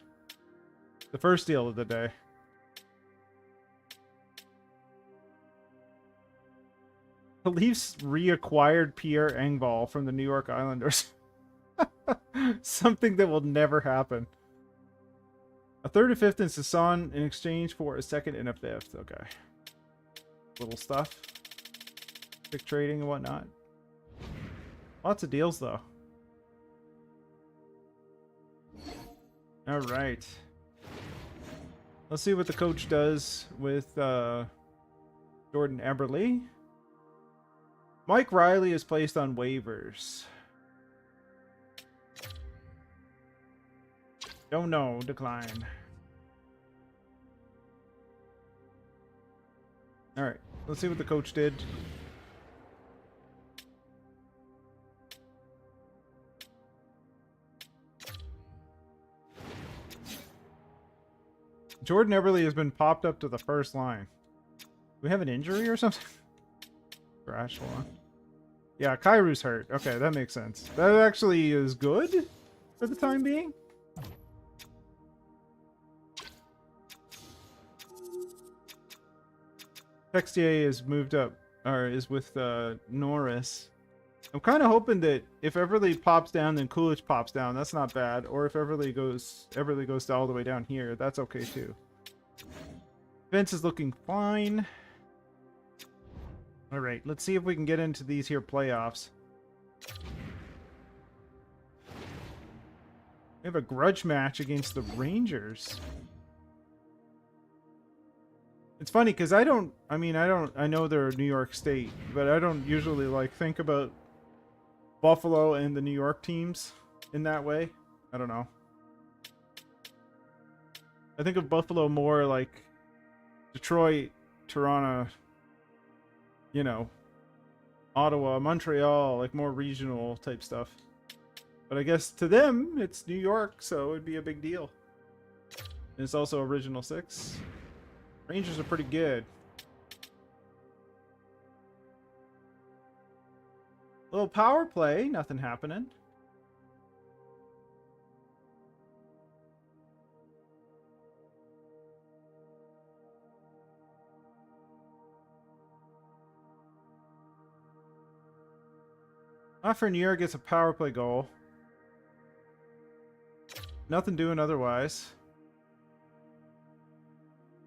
The first deal of the day. The Leafs reacquired Pierre Engvall from the New York Islanders. Something that will never happen. A third, a fifth, and Sasson in exchange for a second and a fifth. Okay. Little stuff. Big trading and whatnot. Lots of deals, though. Alright. Let's see what the coach does with Jordan Eberle. Mike Riley is placed on waivers. Don't know. Decline. Alright. Let's see what the coach did. Jordan Eberle has been popped up to the first line. Do we have an injury or something? Crash, hold on. Yeah, Kairu's hurt. Okay, that makes sense. That actually is good for the time being. Textier is moved up, or is with Norris. I'm kind of hoping that if Eberle pops down, then Coolidge pops down. That's not bad. Or if Eberle goes all the way down here, that's okay too. Vince is looking fine. All right, let's see if we can get into these here playoffs. We have a grudge match against the Rangers. It's funny because I know they're New York State, but I don't usually like think about Buffalo and the New York teams in that way. I don't know. I think of Buffalo more like Detroit, Toronto, you know, Ottawa, Montreal, like more regional type stuff. But I guess to them, it's New York, so it'd be a big deal. And it's also Original Six. Rangers are pretty good. Little power play, nothing happening. Lafreniere gets a power play goal. Nothing doing otherwise.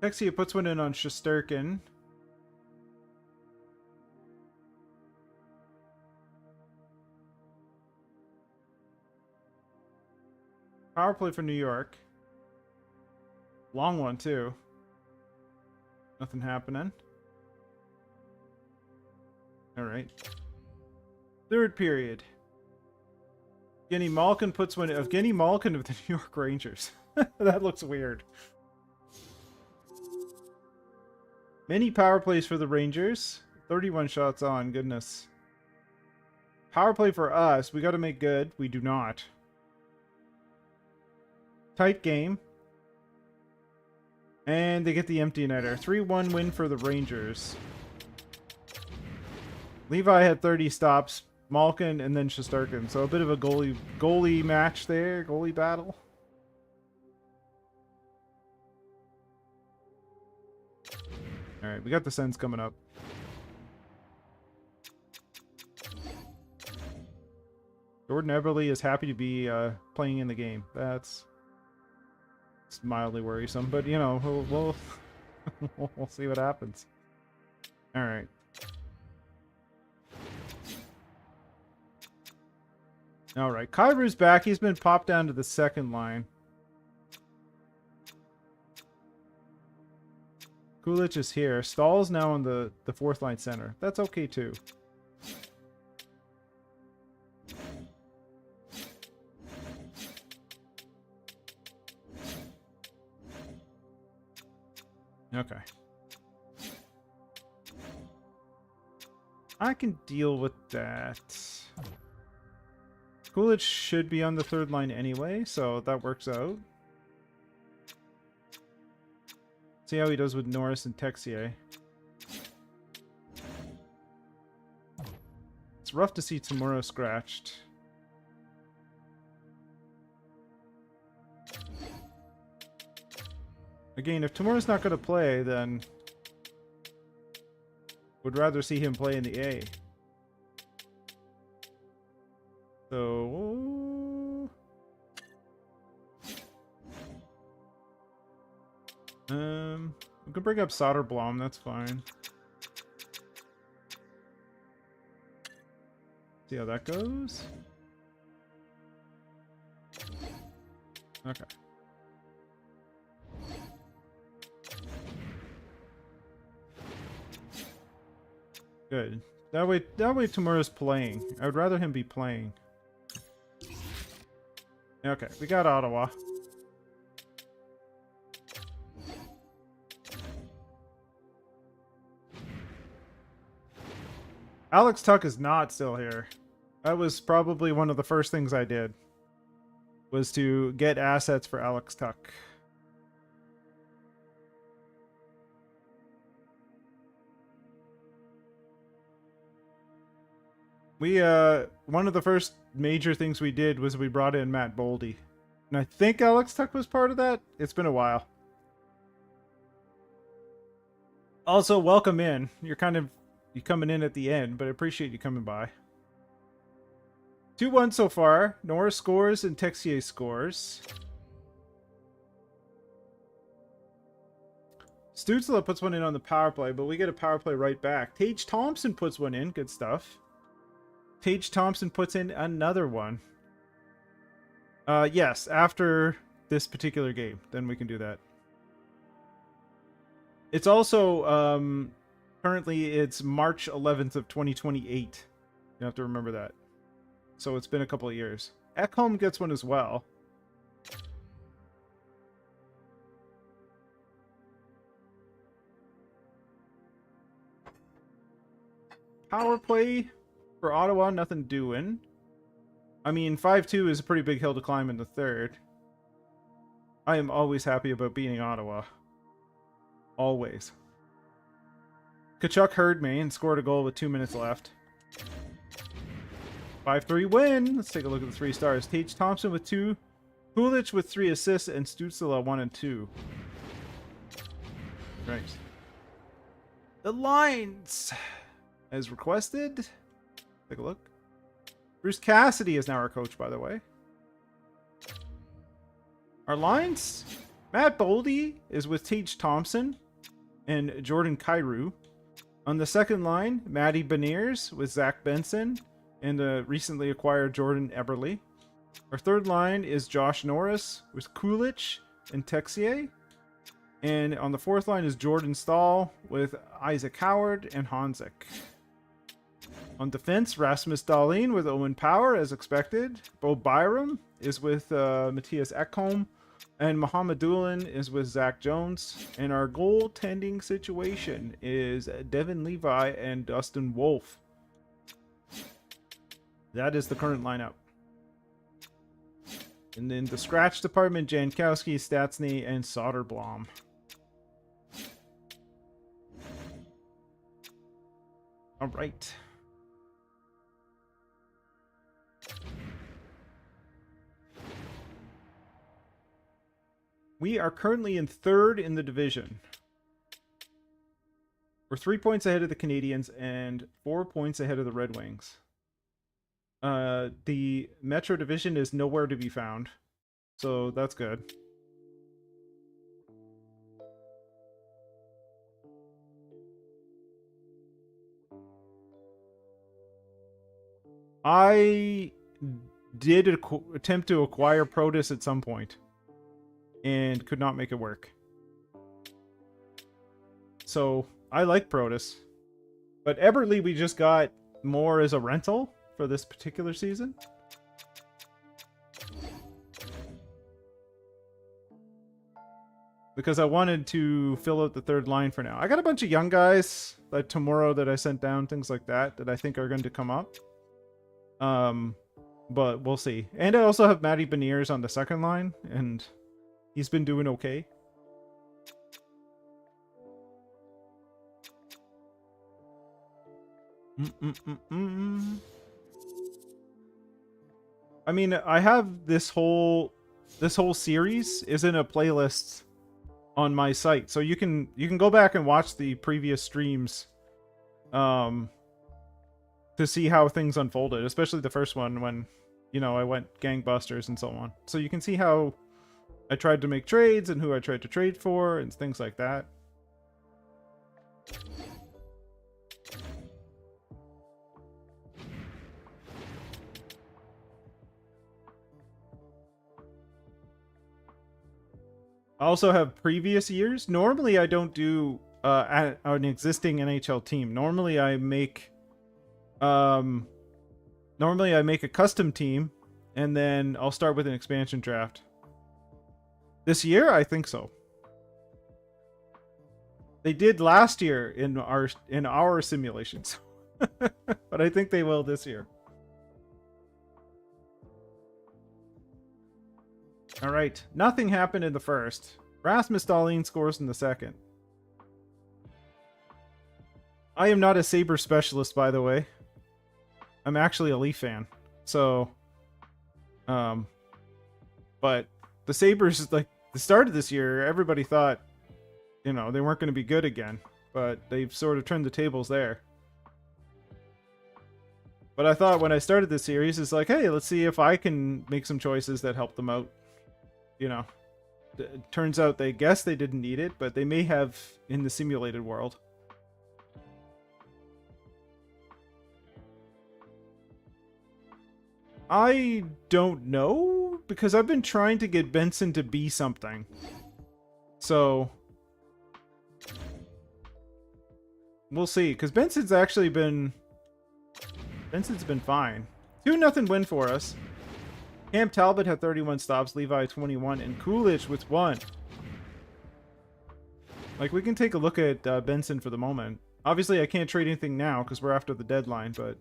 Texia puts one in on Shesterkin. Power play for New York. Long one, too. Nothing happening. Alright. Third period. Evgeny Malkin puts one... Evgeny Malkin of the New York Rangers. That looks weird. Many power plays for the Rangers. 31 shots on, goodness. Power play for us. We got to make good. We do not. Tight game. And they get the empty netter. 3-1 win for the Rangers. Levi had 30 stops. Malkin and then Shesterkin. So a bit of a goalie match there. Goalie battle. Alright, we got the Sens coming up. Jordan Eberle is happy to be playing in the game. That's mildly worrisome, but you know, we'll we'll see what happens. Alright. Alright, Kairu's back. He's been popped down to the second line. Kulich is here. Stahl's now on the fourth line center. That's okay too. Okay. I can deal with that. Kulich should be on the third line anyway, so that works out. See how he does with Norris and Texier. It's rough to see Tamura scratched. Again, if Tamura's not going to play, then would rather see him play in the A. So we can bring up Soderblom, that's fine. See how that goes. Okay. Good. That way Tamura's playing. I would rather him be playing. Okay, we got Ottawa. Alex Tuck is not still here. That was probably one of the first things I did. Was to get assets for Alex Tuck. We, one of the first major things we did was we brought in Matt Boldy. And I think Alex Tuck was part of that. It's been a while. Also, welcome in. You're coming in at the end, but I appreciate you coming by. 2-1 so far. Norris scores and Texier scores. Stützle puts one in on the power play, but we get a power play right back. Tage Thompson puts one in. Good stuff. Tage Thompson puts in another one. Yes, after this particular game, then we can do that. It's also, currently it's March 11th of 2028. You have to remember that. So it's been a couple of years. Ekholm gets one as well. Power play for Ottawa, nothing doing. I mean, 5-2 is a pretty big hill to climb in the third. I am always happy about beating Ottawa. Always. Kachuk Herdman and scored a goal with 2 minutes left. 5-3 win. Let's take a look at the 3 stars. Tage Thompson with 2. Kulich with 3 assists. And Stützle 1 and 2. Right. The lines. As requested. Take a look. Bruce Cassidy is now our coach, by the way. Our lines. Matt Boldy is with Tage Thompson and Jordan Kyrou. On the second line, Matty Beniers with Zach Benson and the recently acquired Jordan Eberle. Our third line is Josh Norris with Kulich and Texier. And on the fourth line is Jordan Stahl with Isaac Howard and Hanzik. On defense, Rasmus Dahlin with Owen Power, as expected. Bo Byram is with Matthias Ekholm. And Mohamed Doolin is with Zach Jones. And our goaltending situation is Devin Levi and Dustin Wolf. That is the current lineup. And then the scratch department, Jankowski, Statsny, and Soderblom. All right. We are currently in third in the division. We're 3 points ahead of the Canadiens and 4 points ahead of the Red Wings. The Metro Division is nowhere to be found, so that's good. I did attempt to acquire Protus at some point and could not make it work. So I like Protus, but Eberle we just got more as a rental for this particular season. Because I wanted to fill out the third line for now. I got a bunch of young guys like tomorrow that I sent down, things like that, that I think are going to come up. But we'll see. And I also have Matty Beniers on the second line, and he's been doing okay. I mean, I have this whole series is in a playlist on my site, so you can go back and watch the previous streams to see how things unfolded, especially the first one when, you know, I went gangbusters and so on. So you can see how I tried to make trades and who I tried to trade for and things like that. I also have previous years. Normally I don't do an existing NHL team. Normally I make a custom team and then I'll start with an expansion draft. This year, I think so. They did last year in our simulations. But I think they will this year. All right, nothing happened in the first. Rasmus Dahlin scores in the second. I am not a Sabre specialist, by the way. I'm actually a Leaf fan. So, but the Sabres, like the start of this year, everybody thought, you know, they weren't going to be good again, but they've sort of turned the tables there. But I thought when I started this series, it's like, hey, let's see if I can make some choices that help them out. You know, It turns out they guess they didn't need it, but they may have in the simulated world. I don't know, because I've been trying to get Benson to be something. So we'll see, because Benson's been fine. 2-0 win for us. Cam Talbot had 31 stops, Levi 21, and Coolidge with 1. Like, we can take a look at Benson for the moment. Obviously, I can't trade anything now because we're after the deadline, but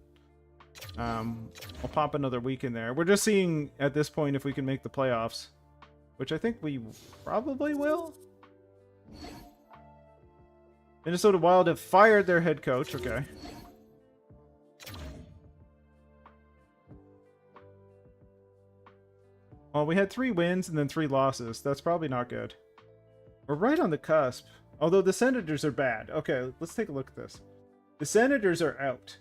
I'll pop another week in there. We're just seeing at this point if we can make the playoffs, which I think we probably will. Minnesota Wild have fired their head coach. Okay. Well, we had 3 wins and then 3 losses. That's probably not good. We're right on the cusp. Although the Senators are bad. Okay, let's take a look at this. The Senators are out.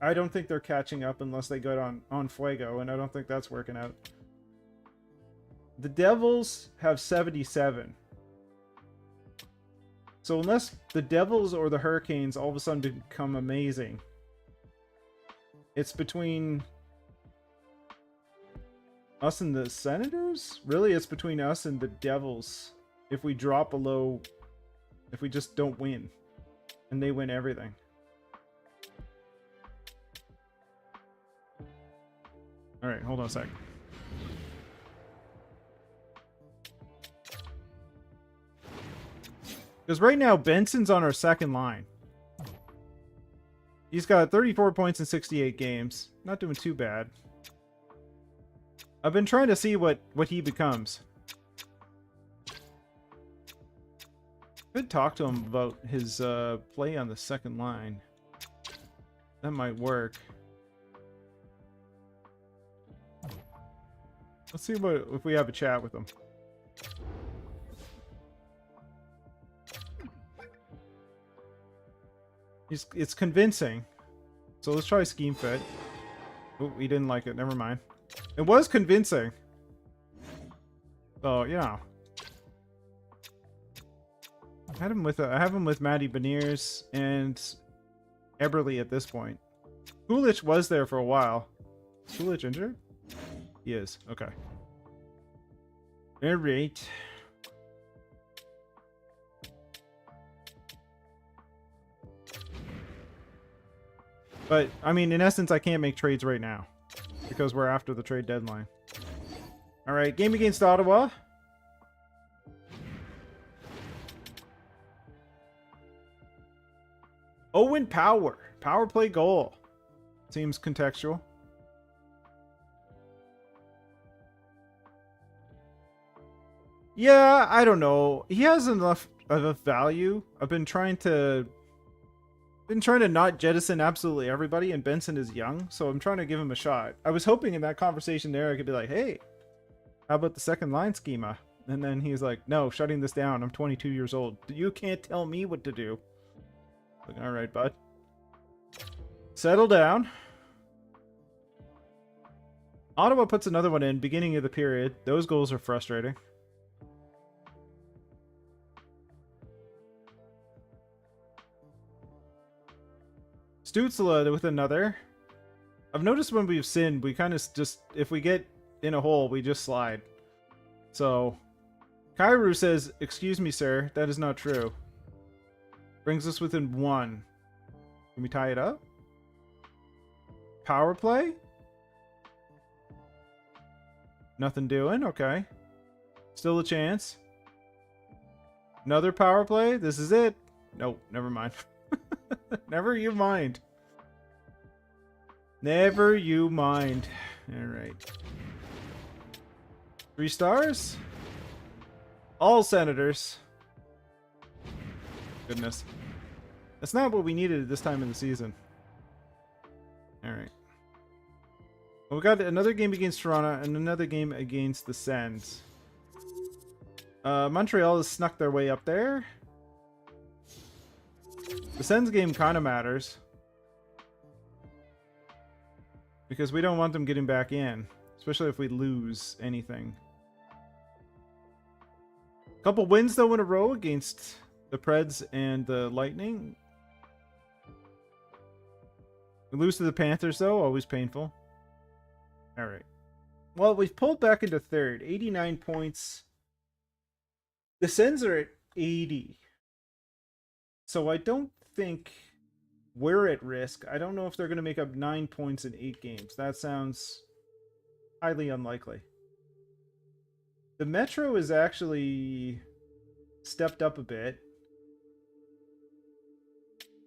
I don't think they're catching up unless they go on Fuego, and I don't think that's working out. The Devils have 77. So unless the Devils or the Hurricanes all of a sudden become amazing, it's between us and the Senators? Really, it's between us and the Devils. If we drop below, if we just don't win, and they win everything. All right, hold on a sec. Because right now, Benson's on our second line. He's got 34 points in 68 games. Not doing too bad. I've been trying to see what he becomes. Could talk to him about his play on the second line. That might work. Let's see if we have a chat with him. It's convincing. So let's try scheme fit. Oh, he didn't like it. Never mind. It was convincing. So, yeah. I have him with Matty Beniers and Eberle at this point. Coolidge was there for a while. Is Coolidge injured? He is. Okay. Alright. But, I mean, in essence, I can't make trades right now. Because we're after the trade deadline. Alright, game against Ottawa. Owen Power. Power play goal. Seems contextual. Yeah, I don't know. He has enough of a value. I've been trying to not jettison absolutely everybody, and Benson is young, so I'm trying to give him a shot. I was hoping in that conversation there I could be like, hey, how about the second line schema? And then he's like, no, shutting this down. I'm 22 years old. You can't tell me what to do. Like, all right, bud. Settle down. Ottawa puts another one in, beginning of the period. Those goals are frustrating. Stützle with another. I've noticed when we've sinned, we kind of just, if we get in a hole, we just slide. So, Kairu says, excuse me, sir, that is not true. Brings us within 1. Can we tie it up? Power play? Nothing doing, okay. Still a chance. Another power play? This is it. Nope, never mind. Never you mind. Never you mind. Alright. 3 stars? All Senators. Goodness. That's not what we needed at this time in the season. Alright. Well, we got another game against Toronto and another game against the Sens. Montreal has snuck their way up there. The Sens game kind of matters. Because we don't want them getting back in. Especially if we lose anything. Couple wins though in a row against the Preds and the Lightning. We lose to the Panthers though, always painful. All right. Well, we've pulled back into third, 89 points. The Sens are at 80. So I don't think we're at risk. I don't know if they're going to make up 9 points in 8 games. That sounds highly unlikely. The Metro is actually stepped up a bit.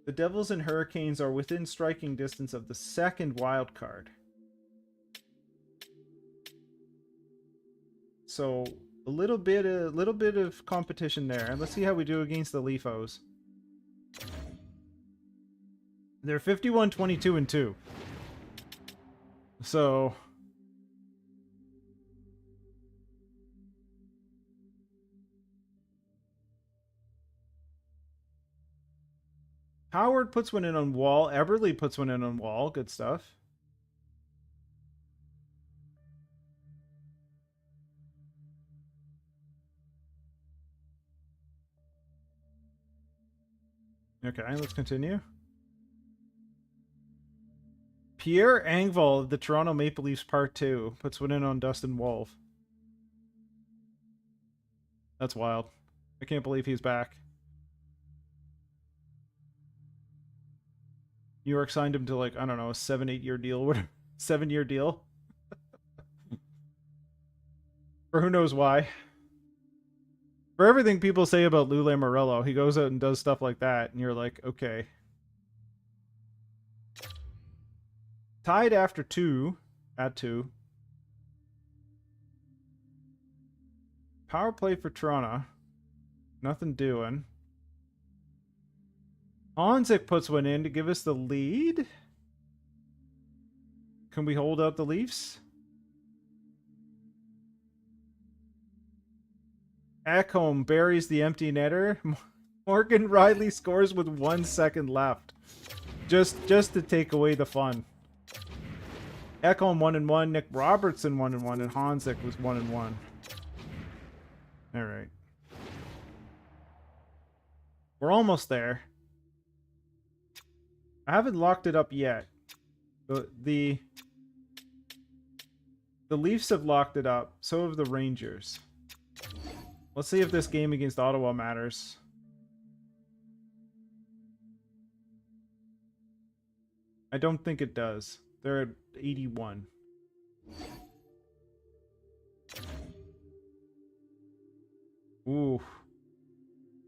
The Devils and Hurricanes are within striking distance of the second wild card. So a little bit of competition there. Let's see how we do against the Leafos. They're 51-22-2. So Howard puts one in on Wall. Eberle puts one in on Wall. Good stuff. Okay, let's continue. Pierre Engvall of the Toronto Maple Leafs Part 2 puts one in on Dustin Wolf. That's wild. I can't believe he's back. New York signed him to, like, I don't know, a 7-8 year deal. 7-year deal. For who knows why. For everything people say about Lou Lamoriello, he goes out and does stuff like that, and you're like, okay. Tied after 2. At 2. Power play for Toronto. Nothing doing. Honzik puts one in to give us the lead. Can we hold out the Leafs? Ekholm buries the empty netter. Morgan Riley scores with 1 second left. Just to take away the fun. Ekholm 1-1, Nick Robertson 1-1, and Honzik was 1-1. Alright. We're almost there. I haven't locked it up yet. The Leafs have locked it up. So have the Rangers. Let's see if this game against Ottawa matters. I don't think it does. They're at 81. Ooh.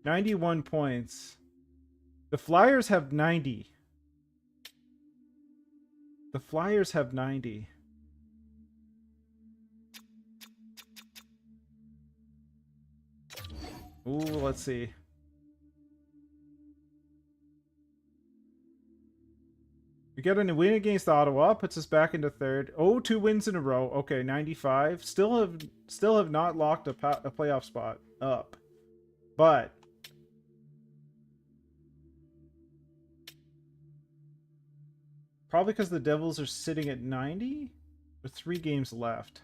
91 points. The Flyers have 90. The Flyers have 90. Ooh, let's see. We get a win against Ottawa, puts us back into third. Oh, 2 wins in a row. Okay, 95. Still have not locked a playoff spot up. But probably because the Devils are sitting at 90 with 3 games left.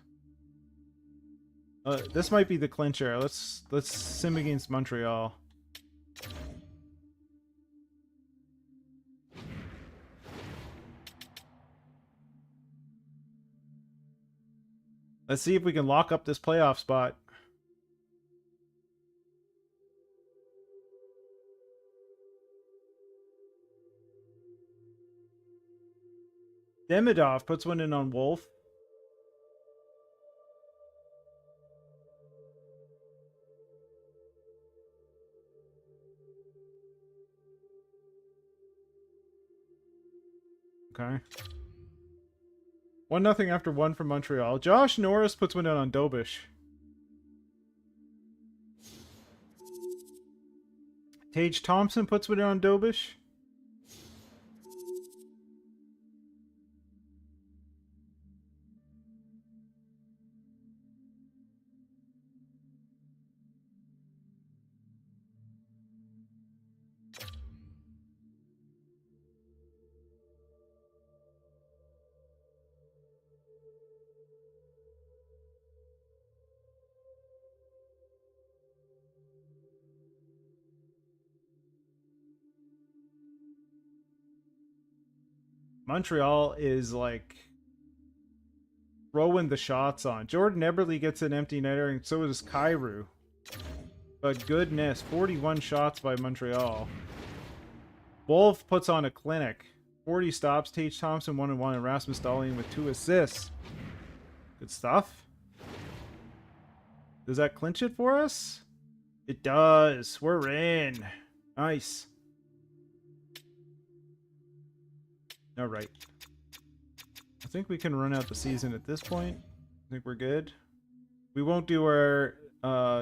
This might be the clincher. Let's sim against Montreal. Let's see if we can lock up this playoff spot. Demidov puts one in on Wolf. Okay. 1-0 after 1 from Montreal. Josh Norris puts one in on Dobish. Tage Thompson puts one in on Dobish. Montreal is like throwing the shots on. Jordan Eberle gets an empty netter, and so does Kyrou. But goodness, 41 shots by Montreal. Wolf puts on a clinic. 40 stops. Tage Thompson 1-1, and Rasmus Dahlin with 2 assists. Good stuff. Does that clinch it for us? It does. We're in. Nice. All right. I think we can run out the season at this point. I think we're good. We won't do our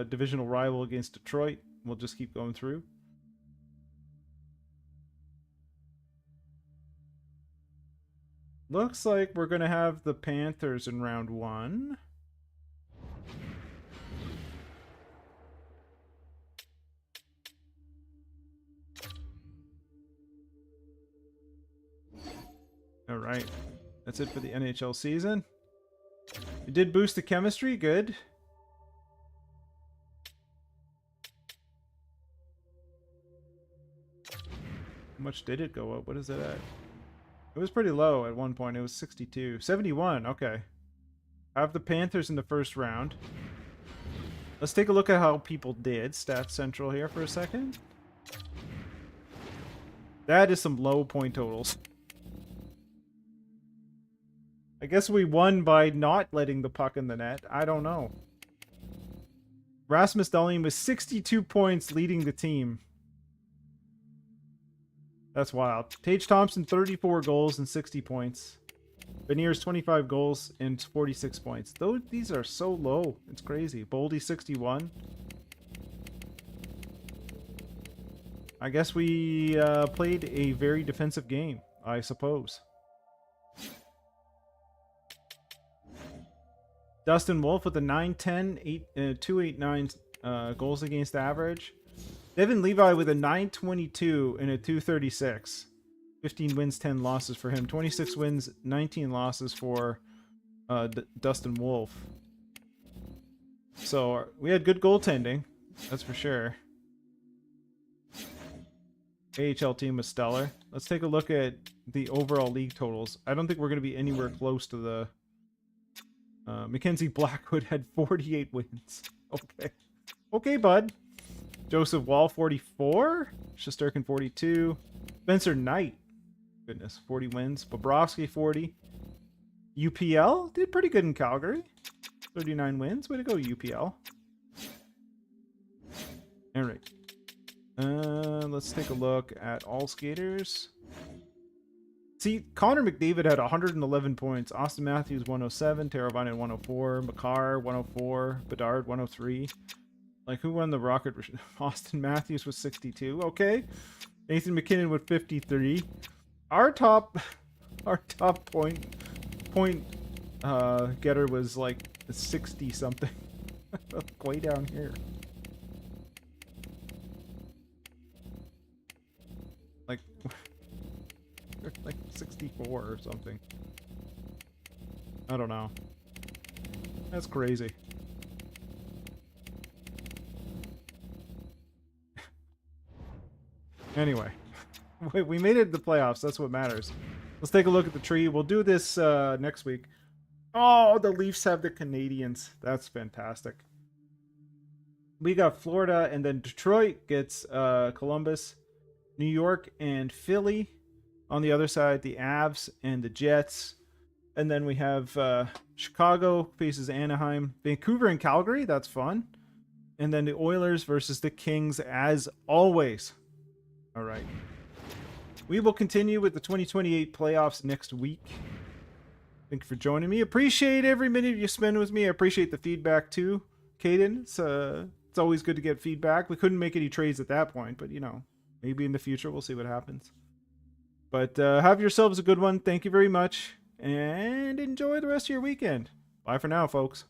divisional rival against Detroit. We'll just keep going through. Looks like we're going to have the Panthers in round 1. All right. That's it for the NHL season. It did boost the chemistry. Good. How much did it go up? What is it at? It was pretty low at one point. It was 62. 71. Okay. I have the Panthers in the first round. Let's take a look at how people did. Stats Central here for a second. That is some low point totals. I guess we won by not letting the puck in the net. I don't know. Rasmus Dahlin with 62 points leading the team. That's wild. Tage Thompson, 34 goals and 60 points. Beniers, 25 goals and 46 points. These are so low. It's crazy. Boldy, 61. I guess we played a very defensive game, I suppose. Dustin Wolf with a 9-10, 289 goals against average. Devin Levi with a 922 and a 236. 15 wins, 10 losses for him. 26 wins, 19 losses for Dustin Wolf. So we had good goaltending, that's for sure. AHL team was stellar. Let's take a look at the overall league totals. I don't think we're going to be anywhere close to the... Mackenzie Blackwood had 48 wins. Okay. Okay, bud. Joseph Wall, 44. Shesterkin, 42. Spencer Knight. Goodness, 40 wins. Bobrovsky, 40. UPL did pretty good in Calgary. 39 wins. Way to go, UPL. All right. Let's take a look at all skaters. See, Connor McDavid had 111 points. Austin Matthews, 107. Teravainen, 104. Makar, 104. Bedard, 103. Like, who won the Rocket? Austin Matthews with 62. Okay. Nathan McKinnon with 53. Our top point getter was like 60 something. Way down here. Like 64 or something. I don't know. That's crazy. Anyway, we made it to the playoffs. That's what matters. Let's take a look at the tree. We'll do this next week. Oh, the Leafs have the Canadiens. That's fantastic. We got Florida, and then Detroit gets Columbus, New York, and Philly. On the other side, the Avs and the Jets. And then we have Chicago faces Anaheim. Vancouver and Calgary. That's fun. And then the Oilers versus the Kings as always. All right. We will continue with the 2028 playoffs next week. Thank you for joining me. Appreciate every minute you spend with me. I appreciate the feedback too, Caden. It's always good to get feedback. We couldn't make any trades at that point, but you know, maybe in the future we'll see what happens. But have yourselves a good one. Thank you very much. And enjoy the rest of your weekend. Bye for now, folks.